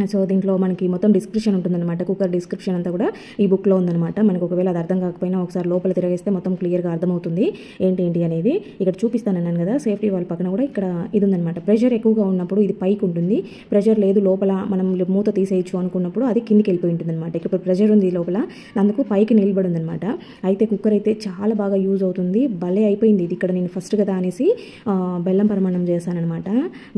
సో దీంట్లో మనకి మొత్తం డిస్క్రిప్షన్ ఉంటుందన్నమాట, కుక్కర్ డిస్క్రిప్షన్ అంతా కూడా ఈ బుక్లో ఉందన్నమాట. మనకు ఒకవేళ అది అర్థం కాకపోయినా ఒకసారి లోపల తిరగేస్తే మొత్తం క్లియర్గా అర్థమవుతుంది ఏంటి అనేది. ఇక్కడ చూపిస్తానన్నాను కదా సేఫ్టీ వాల్ పక్కన కూడా ఇక్కడ ఇది ఉందన్నమాట. ప్రెషర్ ఎక్కువగా ఉన్నప్పుడు ఇది పైకి ఉంటుంది, ప్రెషర్ లేదు లోపల మనం మూత తీసేయచ్చు అనుకున్నప్పుడు అది కిందికి వెళ్ళిపోయి ఉంటుంది అనమాట. ఇక్కడ ప్రెషర్ ఉంది లోపల, అందుకు పైకి నిలబడి ఉందన్నమాట. అయితే కుక్కర్ అయితే చాలా బాగా యూజ్ అవుతుంది, భలే అయిపోయింది ఇది. ఇక్కడ నేను ఫస్ట్ కదా అనేసి బెల్లం పరమాణం చేశానమాట.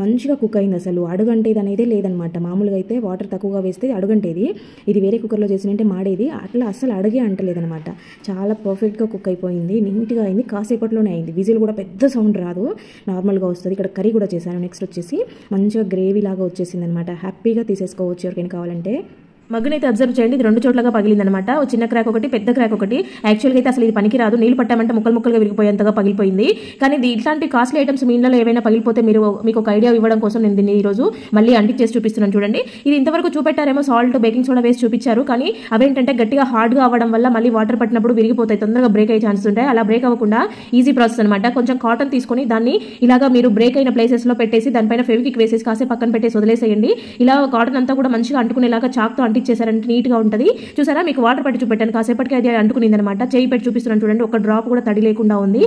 మంచిగా కుక్ అయింది, అసలు అడుగంటేది అనేది లేదనమాట. మామూలుగా అయితే వాటర్ తక్కువగా వేస్తే అడుగంటేది, ఇది వేరే కుక్కర్లో చేసినంటే మాడేది, అట్లా అస్సలు అడుగే అంటలేదనమాట. చాలా పర్ఫెక్ట్గా కుక్ అయిపోయింది, నీట్గా అయింది, కాసేపట్లోనే అయింది. విజిల్ కూడా పెద్ద సౌండ్ రాదు, నార్మల్గా వస్తుంది. ఇక్కడ కర్రీ కూడా చేశాను. నెక్స్ట్ వచ్చేసి మంచిగా గ్రేవీ లాగా వచ్చేసింది అనమాట. హ్యాపీగా తీసేసుకోవచ్చు ఎవరికైనా కావాలంటే. మగ్గునైతే అబ్జర్వ్ చేయండి, ఇది 2 చోట్లగా పగిలిందనమాట. చిన్న క్రాక్ ఒకటి, పెద్ద క్రాక్ ఒకటి. యాక్చువల్గా అయితే అసలు ఇది పనికిరాదు, నీళ్ళు పట్టామంటే ముక్కలుగా విరిగిపోయేంతగా పగిలిపోయింది. కానీ ఇట్లాంటి కాస్ట్లీ ఐటమ్స్ మీ ఇంట్లో ఏమైనా పగిలిపోతే మీకు ఒక ఐడియా ఇవ్వడం కోసం నేను దీన్ని ఈరోజు మళ్ళీ అంటించేసి చూపిస్తున్నాను చూడండి. ఇది ఇంతవరకు చూపెట్టారేమో సాల్ట్, బేకింగ్ సోడా వేసి చూపించారు, కానీ అవేంటంటే గట్టిగా హార్డ్గా అవ్వడం వల్ల మళ్ళీ వాటర్ పట్టినప్పుడు విరిగిపోతాయి, తొందరగా బ్రేక్ అయ్యే ఛాన్సెస్ ఉంటాయి. అలా బ్రేక్ అవ్వకుండా ఈజీ ప్రాసెస్ అనమాట. కొంచెం కాటన్ తీసుకొని దాన్ని ఇలాగా మీరు బ్రేక్ అయిన ప్లేసెస్లో పెట్టేసి దానిపైన ఫెవిక్విక్ వేసేసి కాసేపు పక్కన పెట్టేసి వదిలేసేయండి. ఇలా కాటన్ అంతా కూడా మంచిగా అంటుకునేలాగా చాక్తో అంటించేసారంటే నీట్గా ఉంటుంది. చూసారా, మీకు వాటర్ పట్టి చూపెట్టాను, కాసేపటికి అది అంటుకునింది అనమాట. చేయి పెట్టి చూపిస్తున్నాను చూడండి, ఒక డ్రాప్ కూడా తడి లేకుండా ఉంది.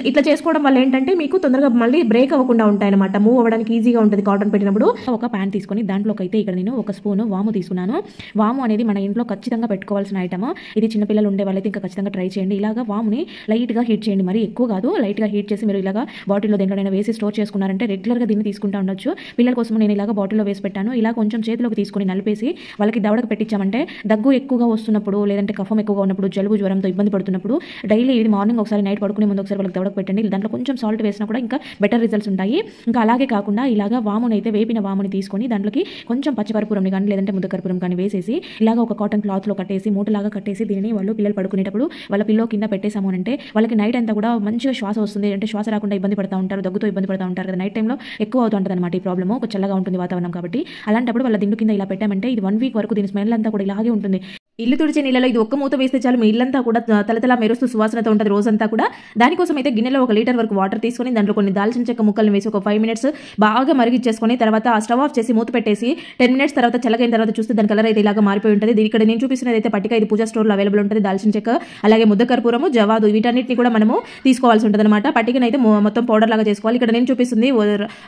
ఇట్లా చేసుకోవడం వల్ల ఏంటంటే మీకు తొందరగా మళ్ళీ బ్రేక్ అవ్వకుండా ఉంటాయి అనమాట, మూవ్ అవ్వడానికి ఈజీగా ఉంటుంది కాటన్ పెట్టినప్పుడు. ఒక ప్యాన్ తీసుకొని దాంట్లోకి అయితే ఇక్కడ నేను 1 స్పూన్ వాము తీసుకున్నాను. వాము అనేది మన ఇంట్లో ఖచ్చితంగా పెట్టుకోవాల్సిన ఐటమ్. ఇది చిన్నపిల్లలు ఉండే వాళ్ళైతే ఇంకా ఖచ్చితంగా ట్రై చేయండి. ఇలాగా వాముని లైట్గా హీట్ చేయండి, మరి ఎక్కువ కాదు, లైట్గా హీట్ చేసి మీరు ఇలాగా బాటిల్లో దేంట్లోనైనా వేసి స్టోర్ చేసుకున్నారంటే రెగ్యులర్గా దీన్ని తీసుకుంటూ ఉండొచ్చు. పిల్లల కోసం నేను ఇలాగా బాటిల్లో వేసి పెట్టాను. ఇలా కొంచెం చేతిలోకి తీసుకొని నలిపేసి వాళ్ళకి దవడకు పెట్టించామంటే దగ్గు ఎక్కువగా వస్తున్నప్పుడు, లేదంటే కఫం ఎక్కువగా ఉన్నప్పుడు, జలుబు జ్వరంతో ఇబ్బంది పడుతున్నప్పుడు డైలీ ఇది మార్నింగ్ ఒకసారి, నైట్ పడుకునే ముందు ఒకసారి వాళ్ళకి దవడకు పెట్టండి. దాంట్లో కొంచెం సాల్ట్ వేసినా కూడా ఇంకా బెటర్ రిజల్ట్స్ ఉంటాయి. ఇంకా అలాగే కాకుండా ఇలాగా వాముని అయితే వేపిన వాముని తీసుకొని దాంట్లోకి కొంచెం పచ్చికర్పూరంని కానీ లేదంటే ముద్దకర్పూరం కానీ వేసేసి ఇలాగ ఒక కాటన్ క్లాత్లో కట్టేసి మూటలాగా కట్టేసి దీనిని వాళ్ళు పిల్లలు పడుకునేటప్పుడు వాళ్ళ పిల్లో కింద పెట్టేసాము అంటే వాళ్ళకి నైట్ అంతా కూడా మంచిగా శ్వాస వస్తుంది. అంటే శ్వాస రాకుండా ఇబ్బంది పడుతూ ఉంటారు, దగ్గుతో ఇబ్బంది పడుతూ ఉంటారు కదా, నైట్ టైంలో ఎక్కువ అవుతుంటుంది అనమాట ఈ ప్రాబ్లమ్. ఒక చల్లగా ఉంటుంది వాతావరణం కాబట్టి అలాంటప్పుడు వాళ్ళ దిండు కింద ఇలా పెట్టామంటే ఇది 1 వీక్ వరకు దీని స్మెల్ అంతా కూడా ఇలాగే ఉంటుంది. ఇల్లు తుడిచే నీళ్ళలో ఇది ఒక్క మూత వేస్తే చాలు మీ ఇల్లంతా కూడా తలతలా మెరుస్తూ సువాసనతో ఉంటుంది రోజంతా కూడా. దానికోసం అయితే గిన్నెలో 1 లీటర్ వరకు వాటర్ తీసుకొని దాంట్లో కొన్ని దాల్చిన చెక్క ముక్కలను వేసి ఒక 5 మినిట్స్ బాగా మరిగిచ్చేసుకొని తర్వాత ఆ స్టవ్ ఆఫ్ చేసి మూత పెట్టేసి 10 మినిట్స్ తర్వాత చల్లగైన తర్వాత చూస్తే దాని కలర్ అయితే ఇలాగా మారిపోయి ఉంటుంది. ఇక్కడ నేను చూపిస్తున్నది అయితే పట్టిక, ఇది పూజా స్టోర్లో అవైలబుల్ ఉంటుంది. దాల్చిన చెక్క అలాగే ముద్ద కర్పూరము, జవాదు వీటన్నిటిని కూడా మనము తీసుకోవాల్సి ఉంటుంది అనమాట. పట్టికను అయితే మొత్తం పౌడర్ లాగా చేసుకోవాలి. ఇక్కడ నేను చూపిస్తుంది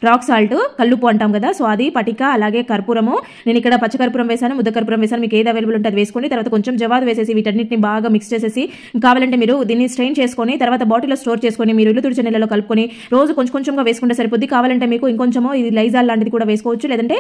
రాక్ సాల్ట్, కల్లుపు అంటాం కదా, సో అది పట్టిక అలాగే కర్పూరము. నేను ఇక్కడ పచ్చ కర్పూరం వేసాను, ముద్ద కర్పూరం వేసాను, మీకు ఏది అవైలబుల్ ఉంటుంది వేసుకోండి. తర్వాత కొంచెం జవాదు వేసేసి వీటన్నిటిని బాగా మిక్స్ చేసేసి కావాలంటే మీరు దీన్ని స్ట్రెయిన్ చేసుకొని తర్వాత బాటిల్లో స్టోర్ చేసుకొని మీరు ఇల్లు తుడిచే నీళ్ళలో కలుపుకొని రోజు కొంచెం కొంచెంగా వేసుకుంటే సరిపోద్ది. కావాలంటే మీకు ఇంకొంచెమో ఇది లైజాల్ లాంటిది కూడా వేసుకోవచ్చు, లేదంటే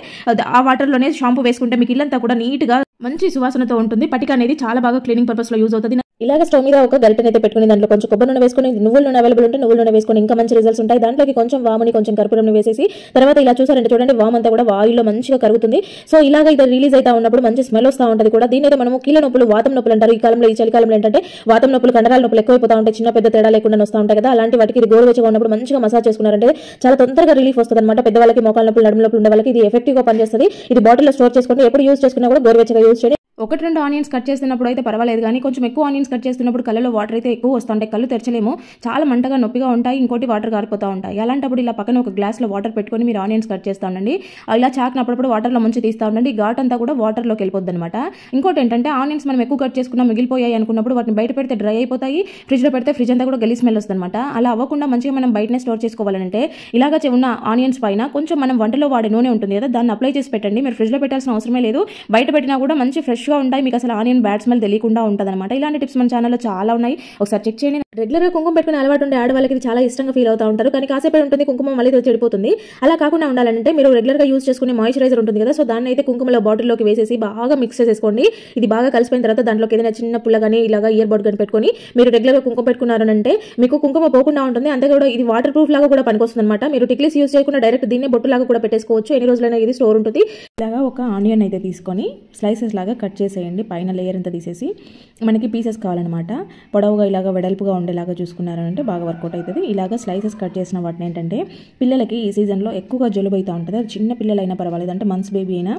ఆ వాటర్లోనే షాంపూ వేసుకుంటే మీకు ఇల్లంతా కూడా నీట్గా మంచి సువాసనతో ఉంటుంది. పట్టిక అనేది చాలా బాగా క్లీనింగ్ పర్పస్లో యూజ్ అవుతుంది. ఇలాగ స్టవ్ మీద ఒక గరిటెనైతే పెట్టుకుని దాంట్లో కొంచెం కొబ్బరి నూనె వేసుకొని, నువ్వుల నూనె అవైలబుల్ ఉంటే నువ్వుల నూనె వేసుకొని ఇంకా మంచి రిజల్ట్స్ ఉంటాయి. దాంట్లోకి కొంచెం వాముని కొంచెం కర్పూరం వేసేసి తర్వాత ఇలా చూసారంటే చూడండి వామ్ అంతా కూడా ఆయిల్లో మంచిగా కరుగుతుంది. సో ఇలాగ ఇది రిలీజ్ అవుతా ఉన్నప్పుడు మంచి స్మెల్ వస్తూ ఉంటుంది కూడా. దీని అయితే మనము కీళ్ళ నొప్పులు, వాతం నొప్పులు అంటారు. ఈ కాలంలో ఈ చలికాలంలో ఏంటంటే వాతం నొప్పులు, కండరాల నొప్పులు ఎక్కువైపోతా ఉంటాయి, చిన్న పెద్ద తేడా లేకుండా వస్తూ ఉంటాయి కదా. అలాంటి వాటికి ఇది గోరువెచ్చగా ఉన్నప్పుడు మంచిగా మసాజ్ చేసుకున్నారంటే చాలా తొందరగా రిలీఫ్ వస్తుంది అనమాట. పెద్దవాళ్ళకి మోకాళ్ళ నొప్పులు, నడుము నొప్పులు ఉండే వాళ్ళకి ఇది ఎఫెక్టివ్ గా పనిచేస్తుంది. ఇది బాటిల్లో స్టోర్ చేసుకుంటే ఎప్పుడు యూజ్ చేసుకున్నా కూడా గోరువెచ్చగా యూజ్ చేయండి. 1-2 ఆనియన్స్ కట్ చేస్తున్నప్పుడు అయితే పర్వాలేదు, కానీ కొంచెం ఎక్కువ ఆనియన్స్ కట్ చేస్తున్నప్పుడు కళ్ళలో వాటర్ అయితే ఎక్కువ వస్తుంటాయి, కళ్ళు తెరచలేము, చాలా మంటగా నొప్పిగా ఉంటాయి, ఇంకోటి వాటర్ కారిపోతూ ఉంటాయి. అలాంటప్పుడు ఇలా పక్కన ఒక గ్లాస్లో వాటర్ పెట్టుకొని మీరు ఆనియన్స్ కట్ చేస్తూ ఉండండి. ఇలా చాకినప్పుడు వాటర్లో ముంచి తీస్తూ ఉండండి. ఈ ఘాట్ అంతా కూడా వాటర్లోకి వెళ్ళిపోద్ది అనమాట. ఇంకోటి ఏంటంటే ఆనియన్స్ మనం ఎక్కువ కట్ చేసుకున్నా మిగిలిపోయాయి అనుకున్నప్పుడు వాటిని బయట పెడితే డ్రై అయిపోతాయి, ఫ్రిడ్జ్లో పెడితే ఫ్రిడ్జ్ అంతా కూడా గలీ స్మెల్ వస్తుంది అనమాట. అలా అవ్వకుండా మంచిగా మనం బయటనే స్టోర్ చేసుకోవాలంటే ఇలాగ ఉన్న ఆనియన్స్ పైన కొంచెం మనం వంటలో వాడే నూనె ఉంటుంది కదా, దాన్ని అప్లై చేసి పెట్టండి. మీరు ఫ్రిడ్జ్లో పెట్టాల్సిన అవసరమే లేదు, బయట పెట్టినా కూడా మంచి ఫ్రెష్గా ఉంటాయి, మీకు అసలు ఆనియన్ బ్యాడ్ స్మెల్ తెలియకుండా ఉంటుంది అనమాట. ఇలాంటి టిప్స్ మన ఛానల్లో చాలా ఉన్నాయి, ఒకసారి చెక్ చేయండి. రెగ్యులర్గా కుంకుమ పెట్టుకునే అలవాటు ఉండే ఆడవాళ్ళకి ఇది చాలా ఇష్టంగా ఫీల్ అవుతూ ఉంటారు, కానీ కాసేపు ఉంటుంది కుంకుమ మళ్ళీ చెడిపోతుంది. అలా కాకుండా ఉండాలంటే మీరు రెగ్యులర్గా యూజ్ చేసుకునే మాయిశ్చరైజర్ ఉంటుంది కదా, సో దాన్ని అయితే కుంకుమలో బాటిల్లోకి వేసేసి బాగా మిక్స్ చేసేసుకోండి. ఇది బాగా కలిసిపోయిన తర్వాత దాంట్లోకి ఏదైనా చిన్న పుల్ల కానీ ఇలాగా ఇయర్ బడ్ కానీ పెట్టుకొని మీరు రెగ్యులర్గా కుంకుమ పెట్టుకున్నారంటే మీకు కుంకుమ పోకుండా ఉంటుంది. అంతే కూడా ఇది వాటర్ ప్రూఫ్ లాగా కూడా పనికొస్తుంది అనమాట. మీరు టిక్లీస్ యూజ్ చేయకుండా డైరెక్ట్ దీన్ని బొట్టులాగా కూడా పెట్టేసుకోవచ్చు, ఎన్ని రోజులైనా ఇది స్టోర్ ఉంటుంది. ఇలాగా ఒక ఆనియన్ అయితే తీసుకొని స్లైసెస్ లాగా కట్ చేసేయండి. పైన లేయర్ అంతా తీసేసి మనకి పీసెస్ కావాలన్నమాట. పొడవుగా ఇలాగ వెడల్పుగా ఉండేలాగా చూసుకున్నారంటే బాగా వర్కౌట్ అవుతుంది. ఇలాగ స్లైసెస్ కట్ చేసిన వాటిని ఏంటంటే పిల్లలకి ఈ సీజన్లో ఎక్కువగా జలుబు అవుతూ ఉంటుంది. అది చిన్న పిల్లలైనా పర్వాలేదు, అంటే మంత్స్ బేబీ అయినా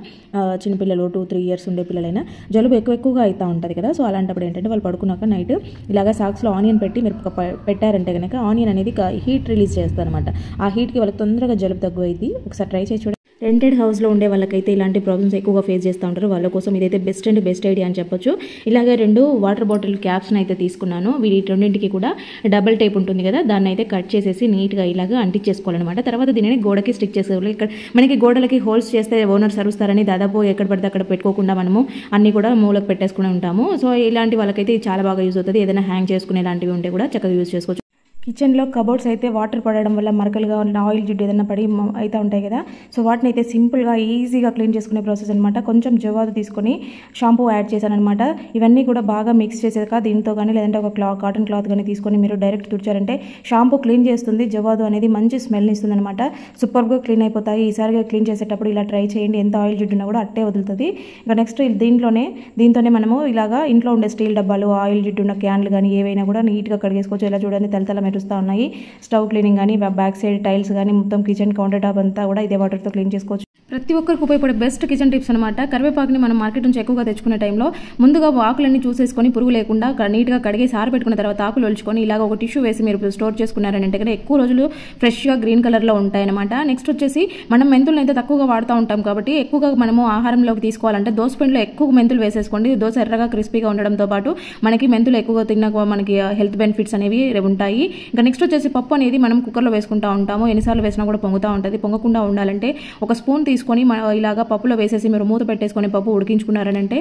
చిన్న పిల్లలు 2-3 ఇయర్స్ ఉండే పిల్లలైనా జలుబు ఎక్కువగా అవుతూ ఉంటుంది కదా. సో అలాంటప్పుడు ఏంటంటే వాళ్ళు పడుకున్నాక నైట్ ఇలాగ సాక్స్లో ఆనియన్ పెట్టి మీరు పెట్టారంటే కనుక ఆనియన్ అనేది హీట్ రిలీజ్ చేస్తుంది అనమాట. ఆ హీట్కి వాళ్ళకి తొందరగా జలుబు తగ్గు అయింది. ఒకసారి ట్రై చేసి చూడండి. రెంటెడ్ హౌస్లో ఉండే వాళ్ళకైతే ఇలాంటి ప్రాబ్లమ్స్ ఎక్కువగా ఫేస్ చేస్తూ ఉంటారు, వాళ్ళ కోసం ఇదైతే బెస్ట్ ఐడియా అని చెప్పొచ్చు. ఇలాగే 2 వాటర్ బాటిల్ క్యాప్స్ని అయితే తీసుకున్నాను. వీటి రెండింటికి కూడా డబుల్ టేప్ ఉంటుంది కదా, దాన్ని అయితే కట్ చేసేసి నీట్గా ఇలాగా అంటించేసుకోవాలన్నమాట. తర్వాత దీనిని గోడకి స్టిక్ చేసేవాళ్ళు. ఇక్కడ మనకి గోడలకి హోల్స్ చేస్తే ఓనర్స్ అరుస్తారని దాదాపు ఎక్కడ పడితే అక్కడ పెట్టుకోకుండా మనము అన్ని కూడా మూలకు పెట్టేసుకుని ఉంటాము. సో ఇలాంటి వాళ్ళకైతే చాలా బాగా యూజ్ అవుతుంది. ఏదైనా హ్యాంగ్ చేసుకునే లాంటివి ఉంటే కూడా చక్కగా యూజ్ చేసుకోవచ్చు. కిచెన్లో కబోర్డ్స్ అయితే వాటర్ పడడం వల్ల మరకలుగా ఉన్న ఆయిల్ జిడ్డు ఏదైనా పడి అయితే ఉంటాయి కదా, సో వాటిని అయితే సింపుల్గా ఈజీగా క్లీన్ చేసుకునే ప్రాసెస్ అనమాట. కొంచెం జవాదు తీసుకొని షాంపూ యాడ్ చేశాను అనమాట. ఇవన్నీ కూడా బాగా మిక్స్ చేసాక దీంతో కానీ లేదంటే ఒక కాటన్ క్లాత్ కానీ తీసుకొని మీరు డైరెక్ట్ తుడిచారంటే షాంపూ క్లీన్ చేస్తుంది. జవాదు అనేది మంచి స్మెల్ ఇస్తుంది అనమాట. సూపర్గా క్లీన్ అయిపోతాయి. ఈసారిగా క్లీన్ చేసేటప్పుడు ఇలా ట్రై చేయండి, ఎంత ఆయిల్ జిడ్డు ఉన్నా కూడా అట్టే వదులుతుంది. ఇంకా నెక్స్ట్ దీంతోనే మనము ఇలాగా ఇంట్లో ఉండే స్టీల్ డబ్బాలు, ఆయిల్ జిడ్డు ఉన్న క్యాన్లు కానీ ఏవైనా కూడా నీట్గా కడిగేసుకోవచ్చు. ఇలా చూడండి తలతల మెరుస్తూ ఉన్నాయి. స్టవ్ క్లీనింగ్ కానీ బ్యాక్ సైడ్ టైల్స్ కానీ మొత్తం కిచెన్ కౌంటర్ టాప్ అంతా కూడా ఇదే వాటర్తో క్లీన్ చేసుకోవచ్చు. ప్రతి ఒక్కరికి ఉపయోగపడే బెస్ట్ కిచెన్ టిప్స్ అనమాట. కరివేపాకుని మనం మార్కెట్ నుంచి ఎక్కువగా తెచ్చుకునే టైంలో ముందుగా ఆకులన్నీ చూసేసుకొని పురుగు లేకుండా నీట్గా కడిగి సారపెట్టుకున్న తర్వాత ఆకులు ఒలుచుకొని ఇలాగ ఒక టిష్యూ వేసి మీరు స్టోర్ చేసుకున్నారంటే కనుక ఎక్కువ రోజులు ఫ్రెష్గా గ్రీన్ కలర్లో ఉంటాయన్నమాట. నెక్స్ట్ వచ్చేసి మనం మెంతులను అయితే తక్కువగా వాడుతూ ఉంటాం కాబట్టి ఎక్కువగా మనము ఆహారంలోకి తీసుకోవాలంటే దోసపిండిలో ఎక్కువ మెంతులు వేసేసుకోండి. దోశ ఎర్రగా క్రిస్పీగా ఉండడంతో పాటు మనకి మెంతులు ఎక్కువగా తిన్నా మనకి హెల్త్ బెనిఫిట్స్ అనేవి ఉంటాయి. ఇంకా నెక్స్ట్ వచ్చేసి పప్పు అనేది మనం కుక్కర్లో వేసుకుంటూ ఉంటాము, ఎన్నిసార్లు వేసినా కూడా పొంగుతూ ఉంటుంది. పొంగకుండా ఉండాలంటే ఒక స్పూన్ తీసుకొని ఇలాగా పప్పులో వేసేసి మీరు మూత పెట్టేసుకొని పప్పు ఉడికించుకున్నారనంటే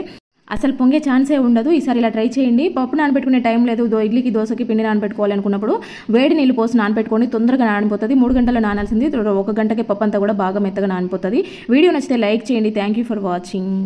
అసలు పొంగే ఛాన్సే ఉండదు. ఈసారి ఇలా ట్రై చేయండి. పప్పు నానబెట్టుకునే టైం లేదు, ఇడ్లీకి దోశకి పిండి నానబెట్టుకోవాలి అనుకున్నప్పుడు వేడి నీళ్ళు పోసి నానబెట్టుకొని తొందరగా నానిపోతుంది. 3 గంటలు నానాల్సింది 1 గంటకే పప్పు అంతా కూడా బాగా మెత్తగా నానిపోతుంది. వీడియో నచ్చితే లైక్ చేయండి. Thank you for watching.